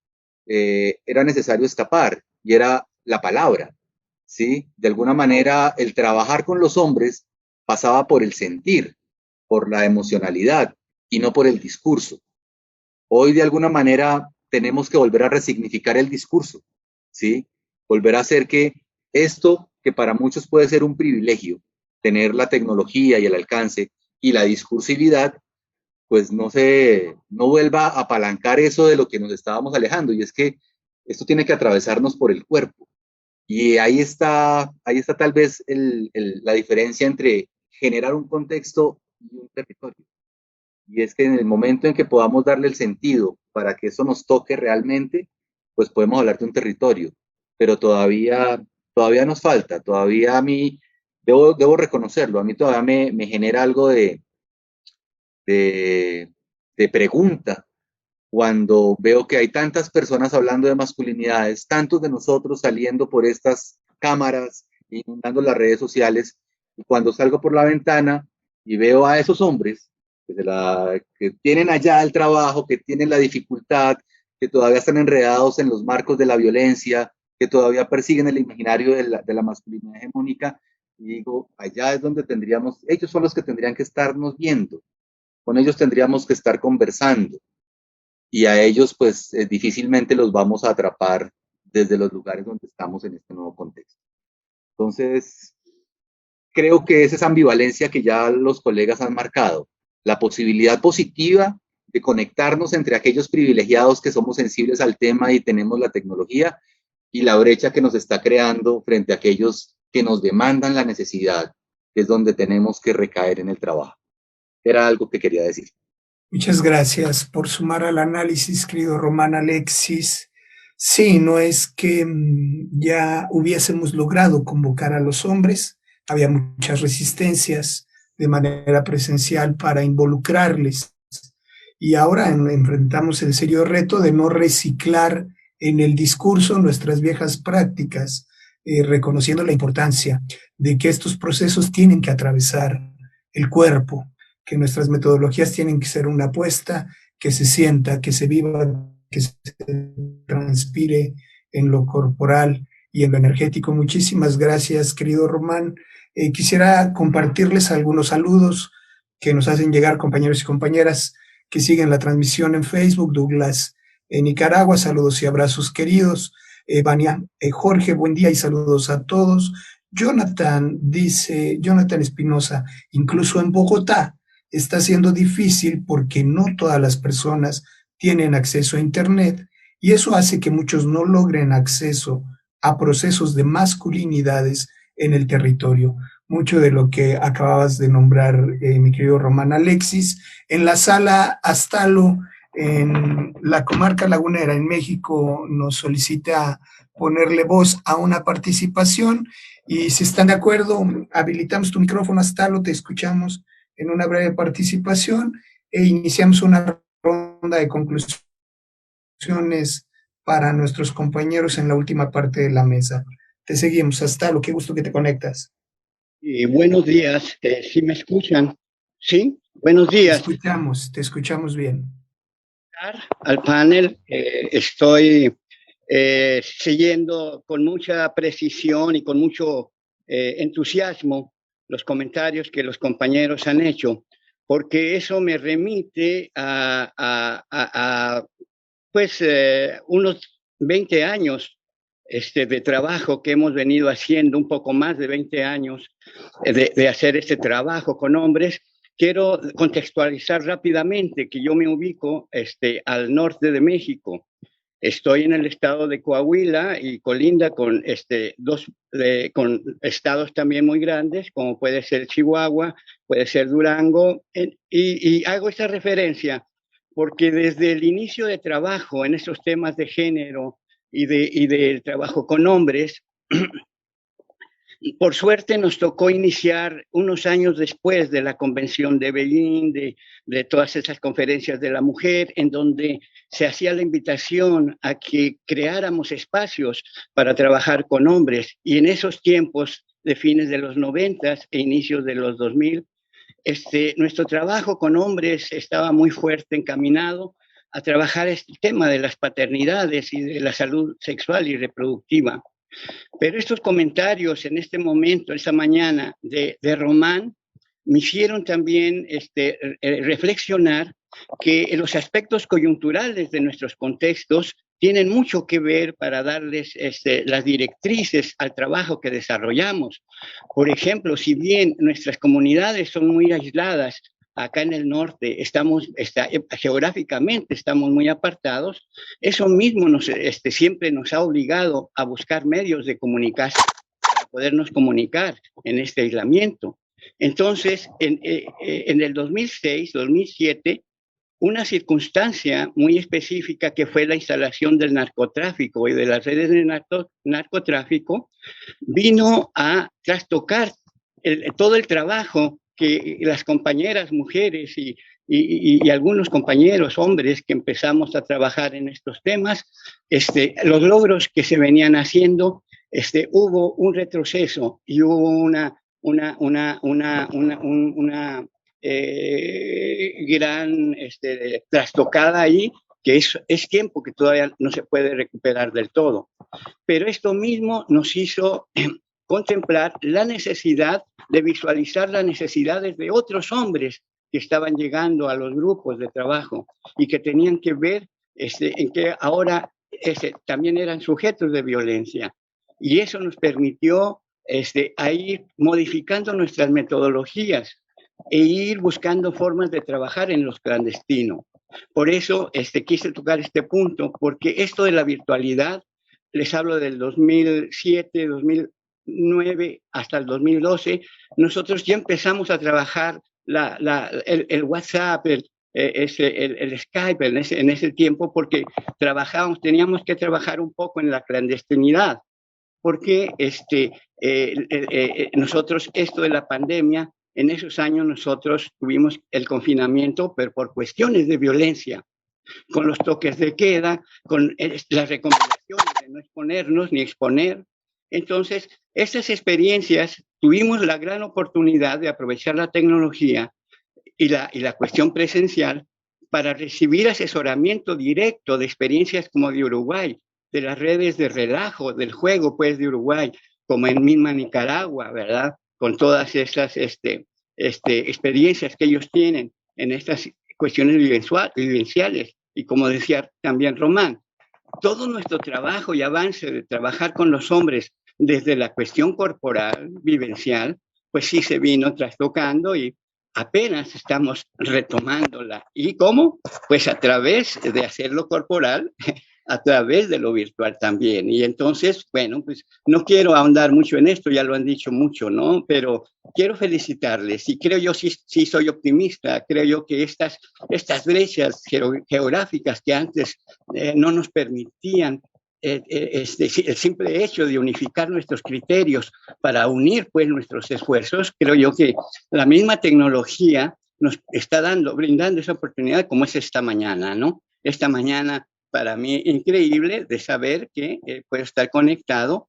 era necesario escapar, y era la palabra, ¿sí? De alguna manera, el trabajar con los hombres pasaba por el sentir, por la emocionalidad, y no por el discurso. Hoy, de alguna manera, tenemos que volver a resignificar el discurso, ¿sí? Volver a hacer que esto, que para muchos puede ser un privilegio, tener la tecnología y el alcance y la discursividad, pues no vuelva a apalancar eso de lo que nos estábamos alejando, y es que esto tiene que atravesarnos por el cuerpo. Y ahí está tal vez la diferencia entre generar un contexto y un territorio. Y es que en el momento en que podamos darle el sentido para que eso nos toque realmente, pues podemos hablar de un territorio. Pero todavía nos falta, todavía a mí, debo reconocerlo, a mí todavía me genera algo de pregunta cuando veo que hay tantas personas hablando de masculinidades, tantos de nosotros saliendo por estas cámaras, inundando las redes sociales, y cuando salgo por la ventana y veo a esos hombres que tienen allá el trabajo, que tienen la dificultad, que todavía están enredados en los marcos de la violencia, que todavía persiguen el imaginario de la masculinidad hegemónica, y digo, allá es donde ellos son los que tendrían que estarnos viendo, con ellos tendríamos que estar conversando, y a ellos pues difícilmente los vamos a atrapar desde los lugares donde estamos en este nuevo contexto. Entonces, creo que es esa ambivalencia que ya los colegas han marcado, la posibilidad positiva de conectarnos entre aquellos privilegiados que somos sensibles al tema y tenemos la tecnología, y la brecha que nos está creando frente a aquellos que nos demandan la necesidad, que es donde tenemos que recaer en el trabajo. Era algo que quería decir. Muchas gracias por sumar al análisis, querido Román Alexis. Sí, no es que ya hubiésemos logrado convocar a los hombres, había muchas resistencias de manera presencial para involucrarles, y ahora enfrentamos el serio reto de no reciclar en el discurso nuestras viejas prácticas, reconociendo la importancia de que estos procesos tienen que atravesar el cuerpo, que nuestras metodologías tienen que ser una apuesta que se sienta, que se viva, que se transpire en lo corporal y en lo energético. Muchísimas gracias, querido Román. Quisiera compartirles algunos saludos que nos hacen llegar compañeros y compañeras que siguen la transmisión en Facebook. Douglas en Nicaragua, saludos y abrazos queridos. Vania, Jorge, buen día y saludos a todos. Jonathan dice, Jonathan Espinosa, incluso en Bogotá está siendo difícil porque no todas las personas tienen acceso a Internet, y eso hace que muchos no logren acceso a procesos de masculinidades en el territorio. Mucho de lo que acababas de nombrar, mi querido Román Alexis. En la sala Astalo, en la comarca lagunera, en México, nos solicita ponerle voz a una participación, y si están de acuerdo, habilitamos tu micrófono, Astalo, te escuchamos en una breve participación e iniciamos una ronda de conclusiones para nuestros compañeros en la última parte de la mesa. Te seguimos, Astalo, qué gusto que te conectas. Buenos días, ¿sí me escuchan? ¿Sí? Buenos días. Te escuchamos bien. Al panel, estoy siguiendo con mucha precisión y con mucho entusiasmo los comentarios que los compañeros han hecho, porque eso me remite a unos 20 años de trabajo que hemos venido haciendo, un poco más de 20 años de hacer este trabajo con hombres, quiero contextualizar rápidamente que yo me ubico al norte de México. Estoy en el estado de Coahuila y colinda con, con estados también muy grandes, como puede ser Chihuahua, puede ser Durango, y hago esta referencia porque desde el inicio de trabajo en estos temas de género y del trabajo con hombres, por suerte nos tocó iniciar unos años después de la Convención de Berlín, de todas esas conferencias de la mujer, en donde se hacía la invitación a que creáramos espacios para trabajar con hombres. Y en esos tiempos de fines de los 90 e inicios de los 2000, nuestro trabajo con hombres estaba muy fuerte encaminado a trabajar este tema de las paternidades y de la salud sexual y reproductiva. Pero estos comentarios en este momento, esta mañana, de Román, me hicieron también reflexionar que los aspectos coyunturales de nuestros contextos tienen mucho que ver para darles las directrices al trabajo que desarrollamos. Por ejemplo, si bien nuestras comunidades son muy aisladas, acá en el norte geográficamente estamos muy apartados, eso mismo siempre nos ha obligado a buscar medios de comunicación para podernos comunicar en este aislamiento. Entonces, en el 2006, 2007, una circunstancia muy específica que fue la instalación del narcotráfico y de las redes de narcotráfico vino a trastocar todo el trabajo que las compañeras mujeres y algunos compañeros hombres que empezamos a trabajar en estos temas, los logros que se venían haciendo, hubo un retroceso y hubo una gran trastocada ahí, que es tiempo que todavía no se puede recuperar del todo. Pero esto mismo nos hizo contemplar la necesidad de visualizar las necesidades de otros hombres que estaban llegando a los grupos de trabajo y que tenían que ver en que ahora también eran sujetos de violencia. Y eso nos permitió a ir modificando nuestras metodologías e ir buscando formas de trabajar en los clandestinos. Por eso quise tocar este punto, porque esto de la virtualidad, les hablo del 2007, 2009 hasta el 2012, nosotros ya empezamos a trabajar el WhatsApp, el Skype en ese tiempo, porque teníamos que trabajar un poco en la clandestinidad, porque nosotros, esto de la pandemia, en esos años nosotros tuvimos el confinamiento, pero por cuestiones de violencia, con los toques de queda, con las recomendaciones de no exponernos ni exponer. Entonces, estas experiencias tuvimos la gran oportunidad de aprovechar la tecnología y la cuestión presencial para recibir asesoramiento directo de experiencias como de Uruguay, de las redes de relajo, del juego pues de Uruguay, como en misma Nicaragua, ¿verdad? Con todas esas experiencias que ellos tienen en estas cuestiones vivenciales. Y como decía también Román, todo nuestro trabajo y avance de trabajar con los hombres desde la cuestión corporal, vivencial, pues sí se vino trastocando y apenas estamos retomándola. ¿Y cómo? Pues a través de hacerlo corporal, a través de lo virtual también. Y entonces, bueno, pues no quiero ahondar mucho en esto, ya lo han dicho mucho, ¿no? Pero quiero felicitarles y creo yo, sí soy optimista, creo yo que estas brechas geográficas que antes no nos permitían el simple hecho de unificar nuestros criterios para unir pues nuestros esfuerzos, creo yo que la misma tecnología nos está brindando esa oportunidad como es esta mañana, ¿no? Esta mañana para mí increíble de saber que puedo estar conectado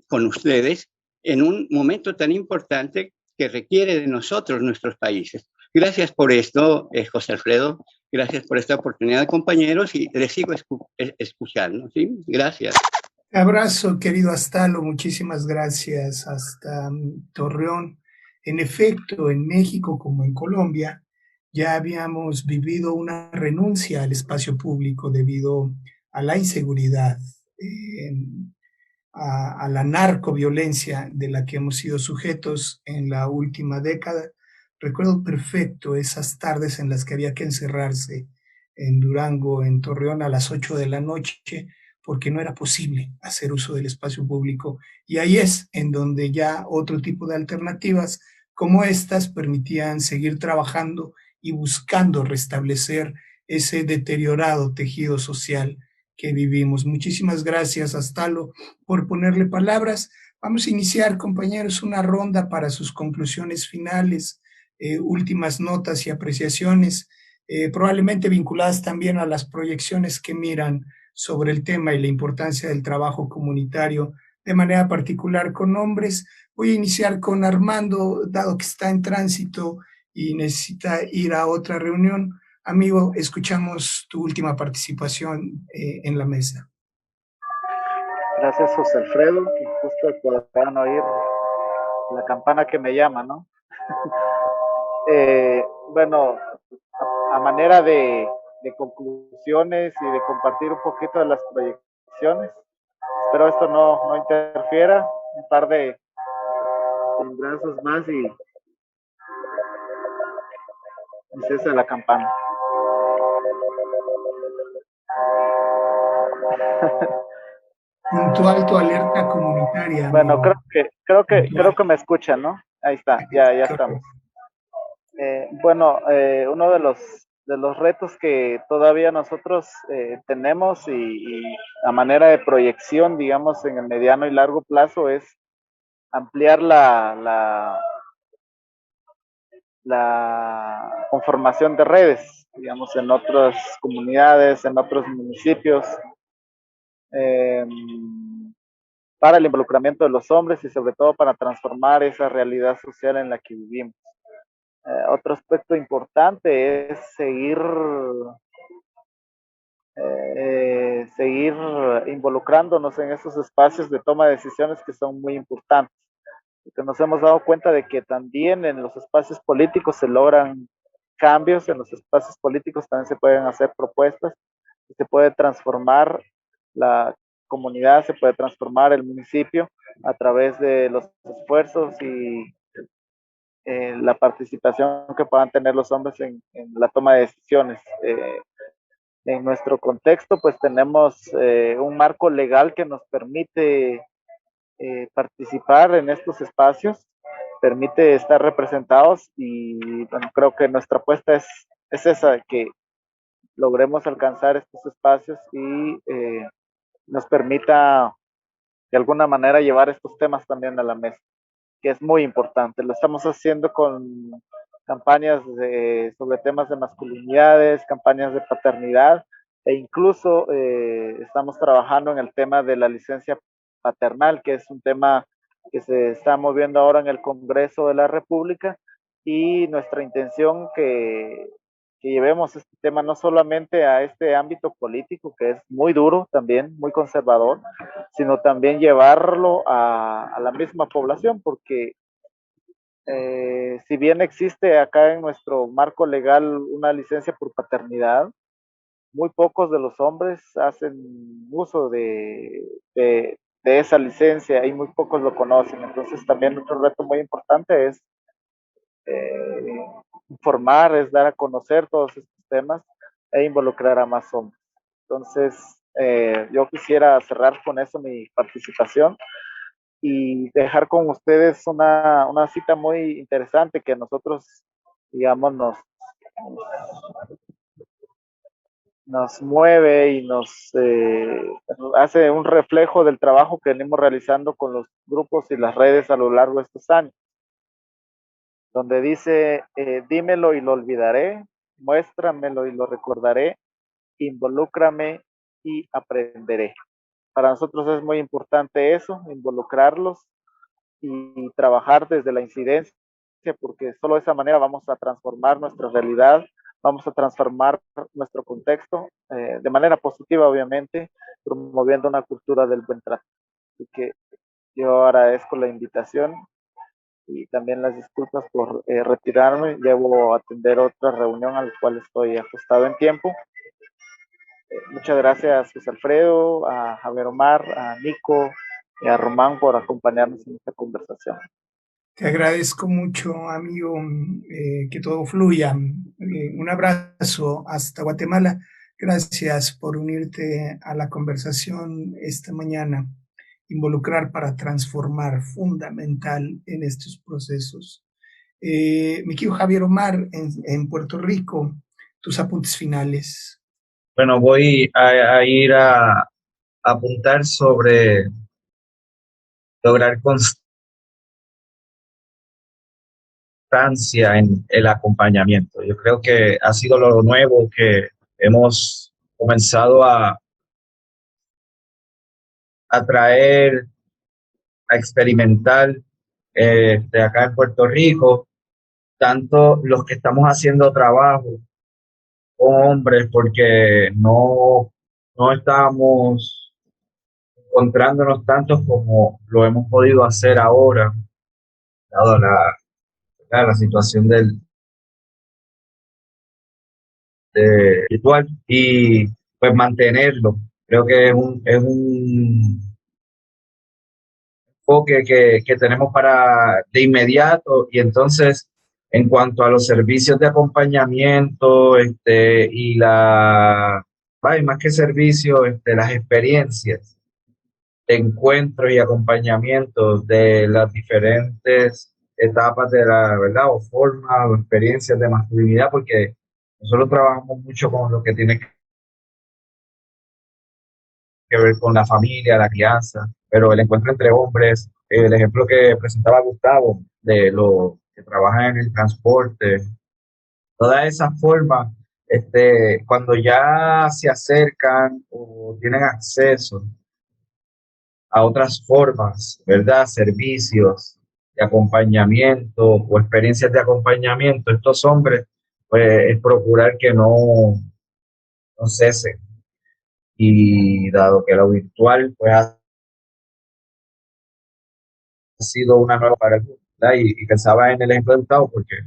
con ustedes en un momento tan importante que requiere de nosotros, nuestros países. Gracias por esto, José Alfredo. Gracias por esta oportunidad, compañeros, y les sigo escuchando, ¿sí? Gracias. Abrazo, querido Astalo, muchísimas gracias. Hasta Torreón. En efecto, en México como en Colombia, ya habíamos vivido una renuncia al espacio público debido a la inseguridad. a la narcoviolencia de la que hemos sido sujetos en la última década. Recuerdo perfecto esas tardes en las que había que encerrarse en Durango, en Torreón, a las 8 de la noche, porque no era posible hacer uso del espacio público. Y ahí es en donde ya otro tipo de alternativas como estas permitían seguir trabajando y buscando restablecer ese deteriorado tejido social que vivimos. Muchísimas gracias, Astalo, por ponerle palabras. Vamos a iniciar, compañeros, una ronda para sus conclusiones finales, últimas notas y apreciaciones, probablemente vinculadas también a las proyecciones que miran sobre el tema y la importancia del trabajo comunitario, de manera particular con hombres. Voy a iniciar con Armando, dado que está en tránsito y necesita ir a otra reunión. Amigo, escuchamos tu última participación en la mesa. Gracias, José Alfredo, que justo podrán oír la campana que me llama, ¿no? Bueno, a manera de conclusiones y de compartir un poquito de las proyecciones, espero esto no interfiera, un par de brazos más y cesa la campana. Puntual tu alerta comunitaria. Bueno, creo que me escuchan, ¿no? Ahí está, ya estamos. Bueno, uno de los retos que todavía nosotros tenemos y a manera de proyección, digamos, en el mediano y largo plazo es ampliar la conformación de redes, digamos, en otras comunidades, en otros municipios, para el involucramiento de los hombres y sobre todo para transformar esa realidad social en la que vivimos. Otro aspecto importante es seguir involucrándonos en esos espacios de toma de decisiones que son muy importantes. Porque nos hemos dado cuenta de que también en los espacios políticos se logran cambios, en los espacios políticos también se pueden hacer propuestas, se puede transformar la comunidad, se puede transformar el municipio a través de los esfuerzos y la participación que puedan tener los hombres en la toma de decisiones. En nuestro contexto, pues tenemos un marco legal que nos permite participar en estos espacios, permite estar representados y bueno, creo que nuestra apuesta es esa, que logremos alcanzar estos espacios y nos permita de alguna manera llevar estos temas también a la mesa, que es muy importante. Lo estamos haciendo con campañas sobre temas de masculinidades, campañas de paternidad e incluso estamos trabajando en el tema de la licencia paternal, que es un tema que se está moviendo ahora en el Congreso de la República y nuestra intención que llevemos este tema no solamente a este ámbito político, que es muy duro también, muy conservador, sino también llevarlo a la misma población, porque si bien existe acá en nuestro marco legal una licencia por paternidad, muy pocos de los hombres hacen uso de esa licencia y muy pocos lo conocen. Entonces también otro reto muy importante es informar, es dar a conocer todos estos temas e involucrar a más hombres. Entonces, yo quisiera cerrar con eso mi participación y dejar con ustedes una cita muy interesante que nosotros, digamos, nos mueve y nos hace un reflejo del trabajo que venimos realizando con los grupos y las redes a lo largo de estos años, donde dice, dímelo y lo olvidaré, muéstramelo y lo recordaré, involúcrame y aprenderé. Para nosotros es muy importante eso, involucrarlos y trabajar desde la incidencia, porque solo de esa manera vamos a transformar nuestra realidad, vamos a transformar nuestro contexto de manera positiva, obviamente, promoviendo una cultura del buen trato. Así que yo agradezco la invitación y también las disculpas por retirarme. Debo atender otra reunión a la cual estoy ajustado en tiempo. Muchas gracias, José Alfredo, a Javier Omar, a Nico, y a Román por acompañarnos en esta conversación. Te agradezco mucho, amigo, que todo fluya. Un abrazo hasta Guatemala. Gracias por unirte a la conversación esta mañana. Involucrar para transformar, fundamental en estos procesos. Mi querido Javier Omar, en Puerto Rico, tus apuntes finales. Bueno, voy a ir a apuntar sobre lograr constancia en el acompañamiento. Yo creo que ha sido lo nuevo que hemos comenzado a traer, a experimentar de acá en Puerto Rico, tanto los que estamos haciendo trabajo con hombres, porque no estábamos encontrándonos tantos como lo hemos podido hacer ahora, dado la situación virtual, y pues mantenerlo. Creo que es un enfoque que tenemos para de inmediato. Y entonces, en cuanto a los servicios de acompañamiento y más que servicios, las experiencias de encuentros y acompañamientos de las diferentes etapas de la verdad o formas o experiencias de masculinidad, porque nosotros trabajamos mucho con lo que tiene que ver con la familia, la crianza, pero el encuentro entre hombres, el ejemplo que presentaba Gustavo de los que trabajan en el transporte, toda esa forma, cuando ya se acercan o tienen acceso a otras formas, ¿verdad? Servicios de acompañamiento o experiencias de acompañamiento, estos hombres, pues es procurar que no cesen. Y dado que lo virtual pues ha sido una nueva para el, y pensaba en el ejemplo de Gustavo, porque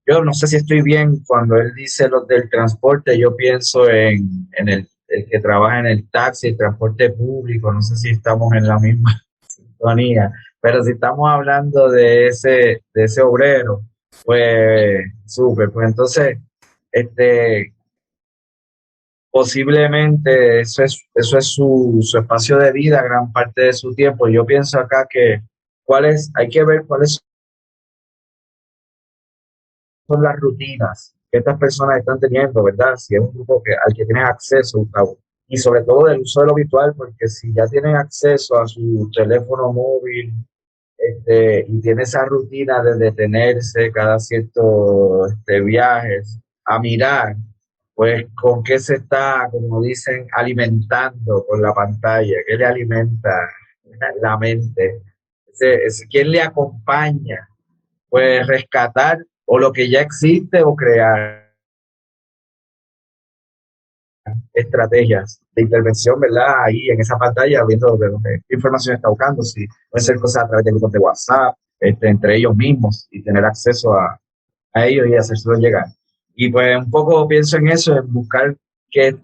yo no sé si estoy bien cuando él dice lo del transporte. Yo pienso en el que trabaja en el taxi, el transporte público. No sé si estamos en la misma sintonía, pero si estamos hablando de ese obrero, pues súper. Pues entonces, posiblemente eso es su espacio de vida, gran parte de su tiempo. Yo pienso acá que hay que ver cuáles son las rutinas que estas personas están teniendo, ¿verdad? Si es un grupo al que tienen acceso, Gustavo, y sobre todo del uso de lo virtual, porque si ya tienen acceso a su teléfono móvil, y tiene esa rutina de detenerse cada cierto viajes a mirar, pues con qué se está, como dicen, alimentando con la pantalla, qué le alimenta la mente, quién le acompaña, pues rescatar o lo que ya existe o crear estrategias de intervención, ¿verdad? Ahí en esa pantalla, viendo de dónde qué información está buscando, si puede ser cosas a través de grupos de WhatsApp, entre ellos mismos, y tener acceso a ellos y hacérselo llegar. Y pues un poco pienso en eso, en buscar que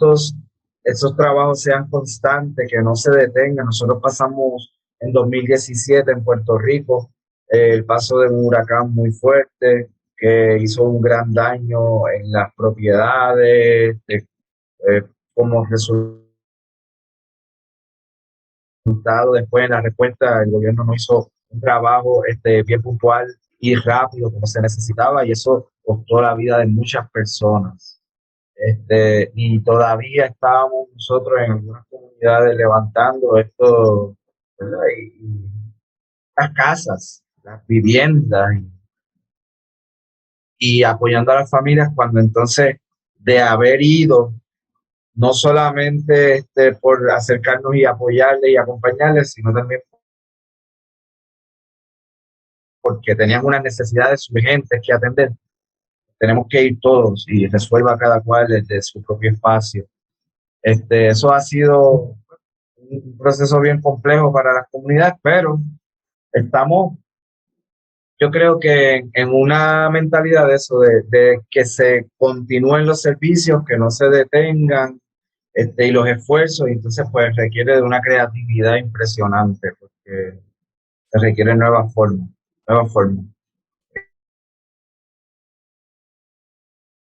esos trabajos sean constantes, que no se detengan. Nosotros pasamos en 2017 en Puerto Rico el paso de un huracán muy fuerte que hizo un gran daño en las propiedades, como resultado después en la respuesta el gobierno no hizo un trabajo bien puntual y rápido como se necesitaba, y eso costó la vida de muchas personas. Y todavía estábamos nosotros en algunas comunidades levantando esto, ¿verdad? Y las casas, las viviendas, y apoyando a las familias, cuando entonces de haber ido no solamente por acercarnos y apoyarles y acompañarles, sino también porque tenían unas necesidades urgentes que atender. Tenemos que ir todos y resuelva cada cual desde su propio espacio. Eso ha sido un proceso bien complejo para las comunidades, pero estamos, yo creo que en una mentalidad de eso, de que se continúen los servicios, que no se detengan, y los esfuerzos, y entonces pues requiere de una creatividad impresionante, porque porque se requieren nuevas formas.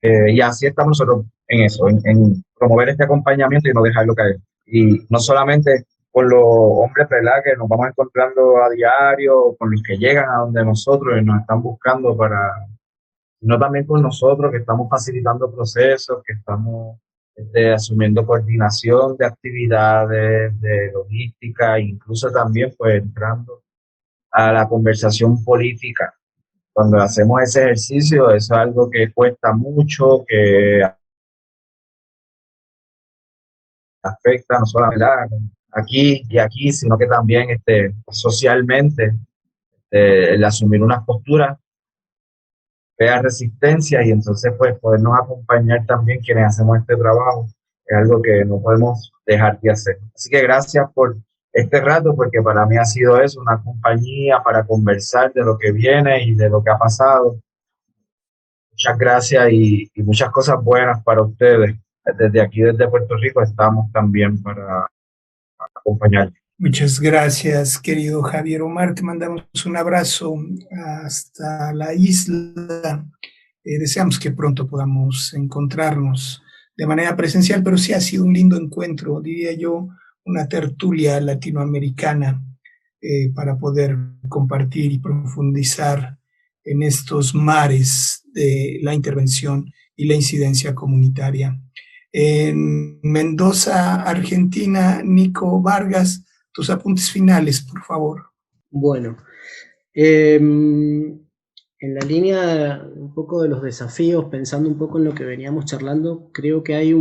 Y así estamos nosotros en eso, en promover este acompañamiento y no dejarlo caer. Y no solamente con los hombres, ¿verdad?, que nos vamos encontrando a diario, con los que llegan a donde nosotros y nos están buscando sino también con nosotros que estamos facilitando procesos, que estamos asumiendo coordinación de actividades, de logística, e incluso también pues entrando a la conversación política. Cuando hacemos ese ejercicio, eso es algo que cuesta mucho, que afecta no solamente aquí, sino que también socialmente, el asumir unas posturas, crea resistencia y entonces pues podernos acompañar también quienes hacemos este trabajo es algo que no podemos dejar de hacer. Así que gracias por este rato, porque para mí ha sido eso, una compañía para conversar de lo que viene y de lo que ha pasado. Muchas gracias y muchas cosas buenas para ustedes. Desde aquí, desde Puerto Rico, estamos también para acompañar. Muchas gracias, querido Javier Omar. Te mandamos un abrazo hasta la isla. Deseamos que pronto podamos encontrarnos de manera presencial, pero sí ha sido un lindo encuentro, diría yo, una tertulia latinoamericana para poder compartir y profundizar en estos mares de la intervención y la incidencia comunitaria. En Mendoza, Argentina, Nico Vargas, tus apuntes finales, por favor. Bueno, en la línea un poco de los desafíos, pensando un poco en lo que veníamos charlando, creo que hay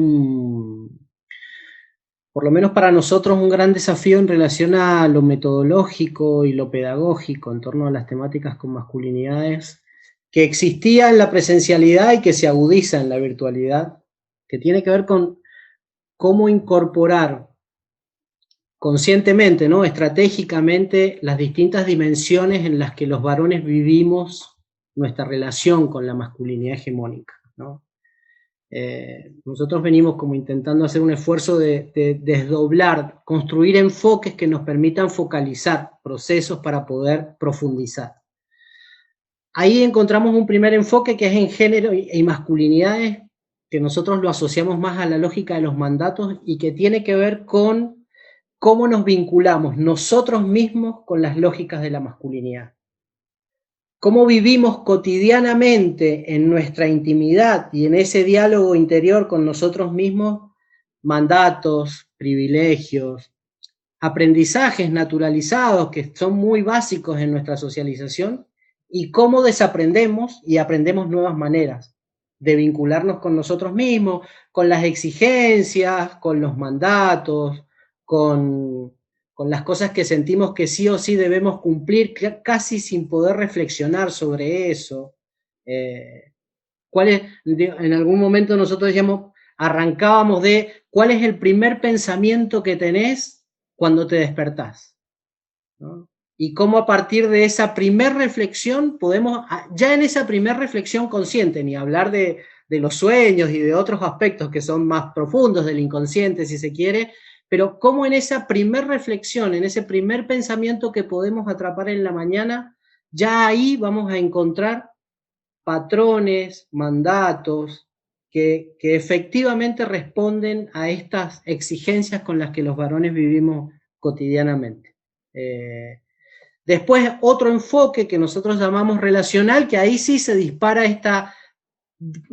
por lo menos para nosotros, un gran desafío en relación a lo metodológico y lo pedagógico en torno a las temáticas con masculinidades, que existía en la presencialidad y que se agudiza en la virtualidad, que tiene que ver con cómo incorporar conscientemente, ¿no?, estratégicamente, las distintas dimensiones en las que los varones vivimos nuestra relación con la masculinidad hegemónica, ¿no? Nosotros venimos como intentando hacer un esfuerzo de desdoblar, construir enfoques que nos permitan focalizar procesos para poder profundizar. Ahí encontramos un primer enfoque que es en género y masculinidades, que nosotros lo asociamos más a la lógica de los mandatos y que tiene que ver con cómo nos vinculamos nosotros mismos con las lógicas de la masculinidad. Cómo vivimos cotidianamente en nuestra intimidad y en ese diálogo interior con nosotros mismos, mandatos, privilegios, aprendizajes naturalizados que son muy básicos en nuestra socialización, y cómo desaprendemos y aprendemos nuevas maneras de vincularnos con nosotros mismos, con las exigencias, con los mandatos, con las cosas que sentimos que sí o sí debemos cumplir, casi sin poder reflexionar sobre eso. En algún momento nosotros arrancábamos de cuál es el primer pensamiento que tenés cuando te despertás, ¿no? Y cómo a partir de esa primer reflexión podemos, ya en esa primer reflexión consciente, ni hablar de los sueños y de otros aspectos que son más profundos del inconsciente, si se quiere, pero cómo en esa primer reflexión, en ese primer pensamiento que podemos atrapar en la mañana, ya ahí vamos a encontrar patrones, mandatos, que efectivamente responden a estas exigencias con las que los varones vivimos cotidianamente. Después otro enfoque que nosotros llamamos relacional, que ahí sí se dispara este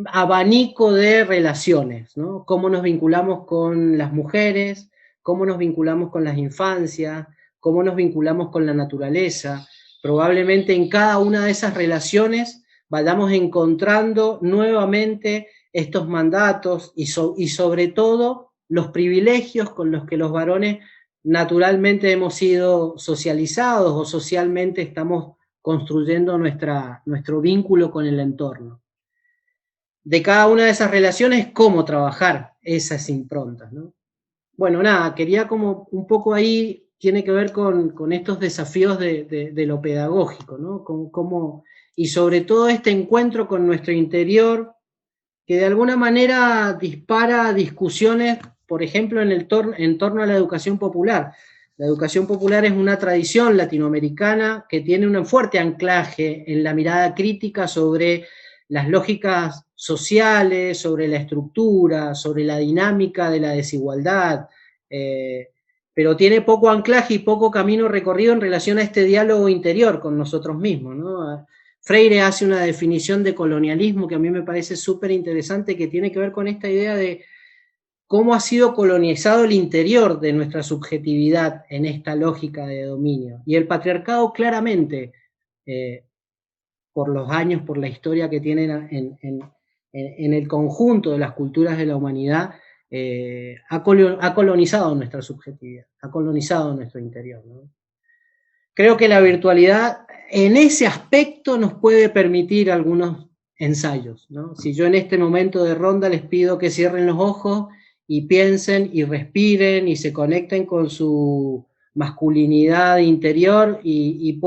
abanico de relaciones, ¿no? Cómo nos vinculamos con las mujeres, cómo nos vinculamos con las infancias, cómo nos vinculamos con la naturaleza. Probablemente en cada una de esas relaciones vayamos encontrando nuevamente estos mandatos y sobre todo los privilegios con los que los varones naturalmente hemos sido socializados o socialmente estamos construyendo nuestro vínculo con el entorno. De cada una de esas relaciones, cómo trabajar esas improntas, ¿no? Bueno, nada, quería como un poco ahí, tiene que ver con estos desafíos de lo pedagógico, ¿no? Y sobre todo este encuentro con nuestro interior, que de alguna manera dispara discusiones, por ejemplo, en torno a la educación popular. La educación popular es una tradición latinoamericana que tiene un fuerte anclaje en la mirada crítica sobre las lógicas sociales, sobre la estructura, sobre la dinámica de la desigualdad, pero tiene poco anclaje y poco camino recorrido en relación a este diálogo interior con nosotros mismos, ¿no? Freire hace una definición de colonialismo que a mí me parece súper interesante, que tiene que ver con esta idea de cómo ha sido colonizado el interior de nuestra subjetividad en esta lógica de dominio. Y el patriarcado claramente, por los años, por la historia que tienen en el conjunto de las culturas de la humanidad, ha colonizado nuestra subjetividad, ha colonizado nuestro interior, ¿no? Creo que la virtualidad en ese aspecto nos puede permitir algunos ensayos, ¿no? Si yo en este momento de ronda les pido que cierren los ojos y piensen y respiren y se conecten con su masculinidad interior y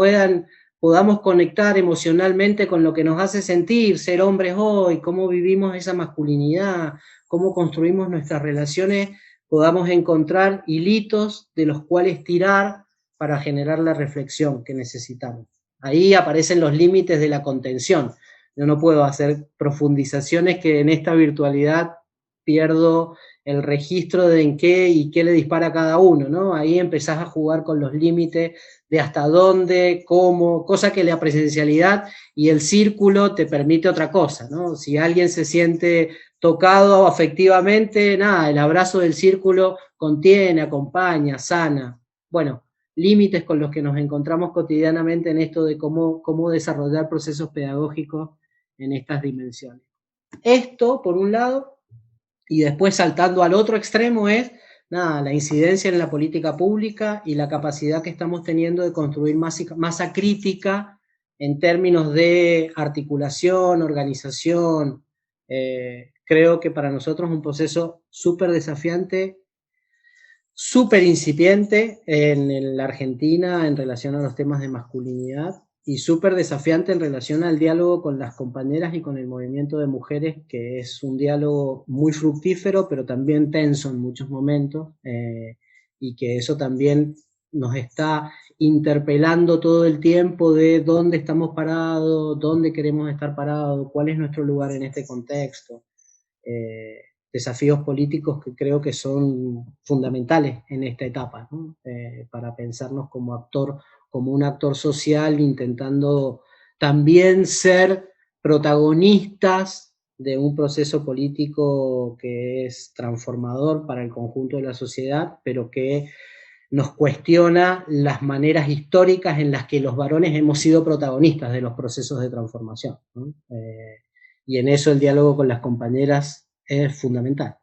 podamos conectar emocionalmente con lo que nos hace sentir ser hombres hoy, cómo vivimos esa masculinidad, cómo construimos nuestras relaciones, podamos encontrar hilitos de los cuales tirar para generar la reflexión que necesitamos. Ahí aparecen los límites de la contención. Yo no puedo hacer profundizaciones que en esta virtualidad pierdo el registro de en qué y qué le dispara a cada uno, ¿no? Ahí empezás a jugar con los límites de hasta dónde, cómo, cosa que la presencialidad y el círculo te permite otra cosa, ¿no? Si alguien se siente tocado afectivamente, nada, el abrazo del círculo contiene, acompaña, sana. Bueno, límites con los que nos encontramos cotidianamente en esto de cómo desarrollar procesos pedagógicos en estas dimensiones. Esto, por un lado, y después saltando al otro extremo es, nada, la incidencia en la política pública y la capacidad que estamos teniendo de construir masa crítica en términos de articulación, organización. Creo que para nosotros es un proceso súper desafiante, súper incipiente en la Argentina en relación a los temas de masculinidad y súper desafiante en relación al diálogo con las compañeras y con el movimiento de mujeres, que es un diálogo muy fructífero, pero también tenso en muchos momentos, y que eso también nos está interpelando todo el tiempo de dónde estamos parados, dónde queremos estar parados, cuál es nuestro lugar en este contexto. Desafíos políticos que creo que son fundamentales en esta etapa, ¿no? Para pensarnos como un actor social, intentando también ser protagonistas de un proceso político que es transformador para el conjunto de la sociedad, pero que nos cuestiona las maneras históricas en las que los varones hemos sido protagonistas de los procesos de transformación, ¿no? Y en eso el diálogo con las compañeras es fundamental.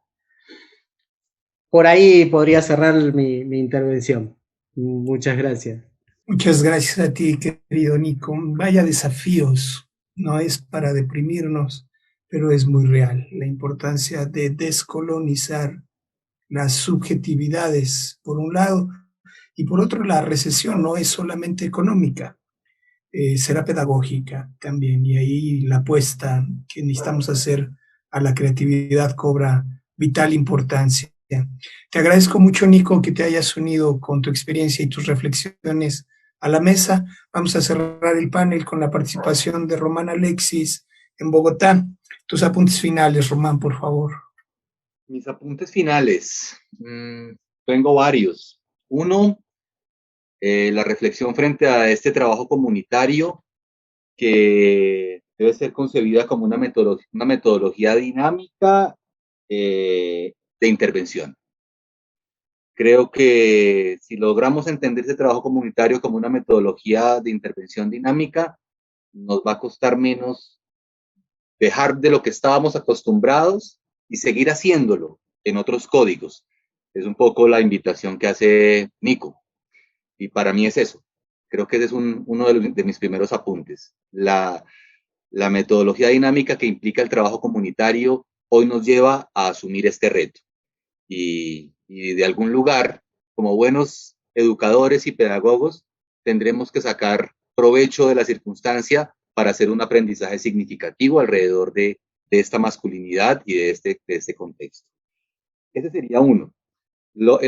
Por ahí podría cerrar mi intervención. Muchas gracias. Muchas gracias a ti, querido Nico. Vaya desafíos, no es para deprimirnos, pero es muy real. La importancia de descolonizar las subjetividades, por un lado, y por otro, la recesión no es solamente económica, será pedagógica también, y ahí la apuesta que necesitamos hacer a la creatividad cobra vital importancia. Te agradezco mucho, Nico, que te hayas unido con tu experiencia y tus reflexiones a la mesa. Vamos a cerrar el panel con la participación de Román Alexis en Bogotá. Tus apuntes finales, Román, por favor. Mis apuntes finales. Tengo varios. Uno, la reflexión frente a este trabajo comunitario que debe ser concebida como una metodología dinámica de intervención. Creo que si logramos entender ese trabajo comunitario como una metodología de intervención dinámica, nos va a costar menos dejar de lo que estábamos acostumbrados y seguir haciéndolo en otros códigos. Es un poco la invitación que hace Nico. Y para mí es eso. Creo que ese es uno de mis primeros apuntes. La metodología dinámica que implica el trabajo comunitario hoy nos lleva a asumir este reto. Y de algún lugar, como buenos educadores y pedagogos, tendremos que sacar provecho de la circunstancia para hacer un aprendizaje significativo alrededor de esta masculinidad y de este contexto. Ese sería uno. Lo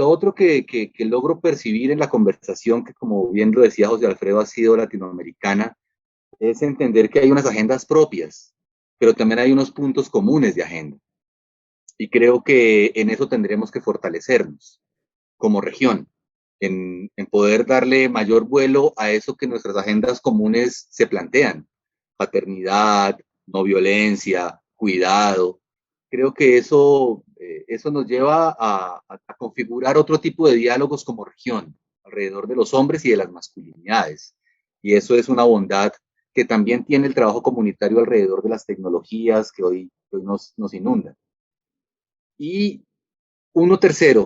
otro que logro percibir en la conversación, que como bien lo decía José Alfredo, ha sido latinoamericana, es entender que hay unas agendas propias, pero también hay unos puntos comunes de agenda. Y creo que en eso tendremos que fortalecernos como región, en poder darle mayor vuelo a eso que nuestras agendas comunes se plantean: paternidad, no violencia, cuidado. Creo que eso nos lleva a configurar otro tipo de diálogos como región, alrededor de los hombres y de las masculinidades. Y eso es una bondad que también tiene el trabajo comunitario alrededor de las tecnologías que hoy nos inundan. Y un tercer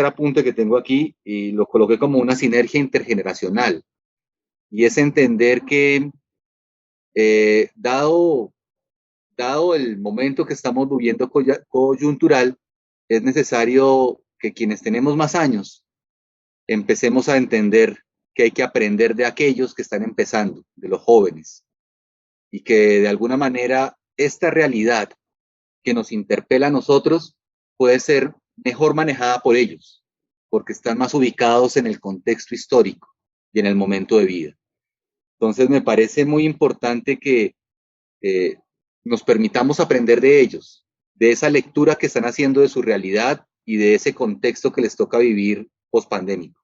apunte que tengo aquí, y lo coloqué como una sinergia intergeneracional, y es entender que dado el momento que estamos viviendo coyuntural, es necesario que quienes tenemos más años empecemos a entender que hay que aprender de aquellos que están empezando, de los jóvenes, y que de alguna manera esta realidad que nos interpela a nosotros puede ser mejor manejada por ellos, porque están más ubicados en el contexto histórico y en el momento de vida. Entonces me parece muy importante que nos permitamos aprender de ellos, de esa lectura que están haciendo de su realidad y de ese contexto que les toca vivir pospandémico.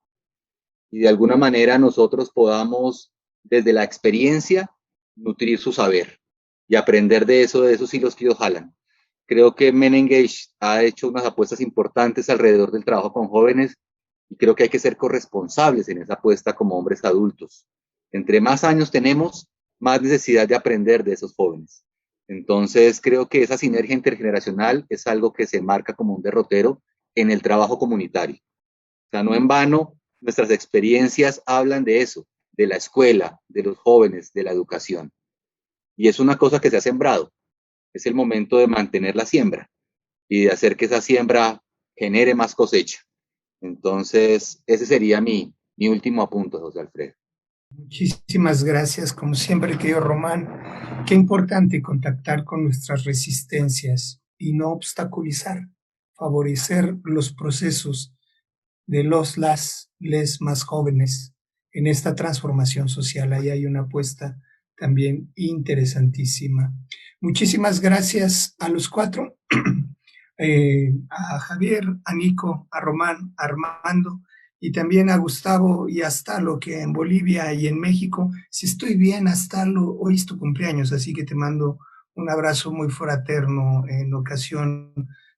Y de alguna manera nosotros podamos, desde la experiencia, nutrir su saber y aprender de esos hilos que ellos jalan. Creo que Men Engage ha hecho unas apuestas importantes alrededor del trabajo con jóvenes, y creo que hay que ser corresponsables en esa apuesta como hombres adultos. Entre más años tenemos, más necesidad de aprender de esos jóvenes. Entonces, creo que esa sinergia intergeneracional es algo que se marca como un derrotero en el trabajo comunitario. O sea, no en vano, nuestras experiencias hablan de eso, de la escuela, de los jóvenes, de la educación. Y es una cosa que se ha sembrado. Es el momento de mantener la siembra y de hacer que esa siembra genere más cosecha. Entonces, ese sería mi último apunte, José Alfredo. Muchísimas gracias, como siempre, querido Román. Qué importante contactar con nuestras resistencias y no obstaculizar, favorecer los procesos de les más jóvenes en esta transformación social. Ahí hay una apuesta también interesantísima. Muchísimas gracias a los cuatro, a Javier, a Nico, a Román, a Armando, y también a Gustavo y a Astalo, que en Bolivia y en México. Si estoy bien, Astalo, hoy es tu cumpleaños, así que te mando un abrazo muy fraterno en ocasión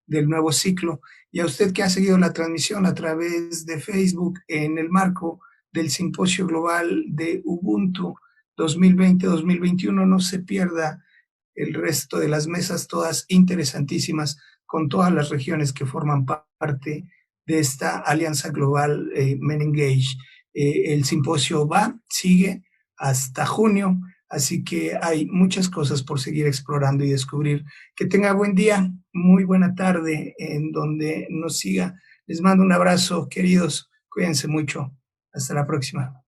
del nuevo ciclo. Y a usted que ha seguido la transmisión a través de Facebook en el marco del Simposio Global de Ubuntu 2020-2021, no se pierda el resto de las mesas, todas interesantísimas, con todas las regiones que forman parte de esta alianza global Men Engage. El simposio sigue hasta junio, así que hay muchas cosas por seguir explorando y descubrir. Que tenga buen día, muy buena tarde en donde nos siga. Les mando un abrazo, queridos, cuídense mucho. Hasta la próxima.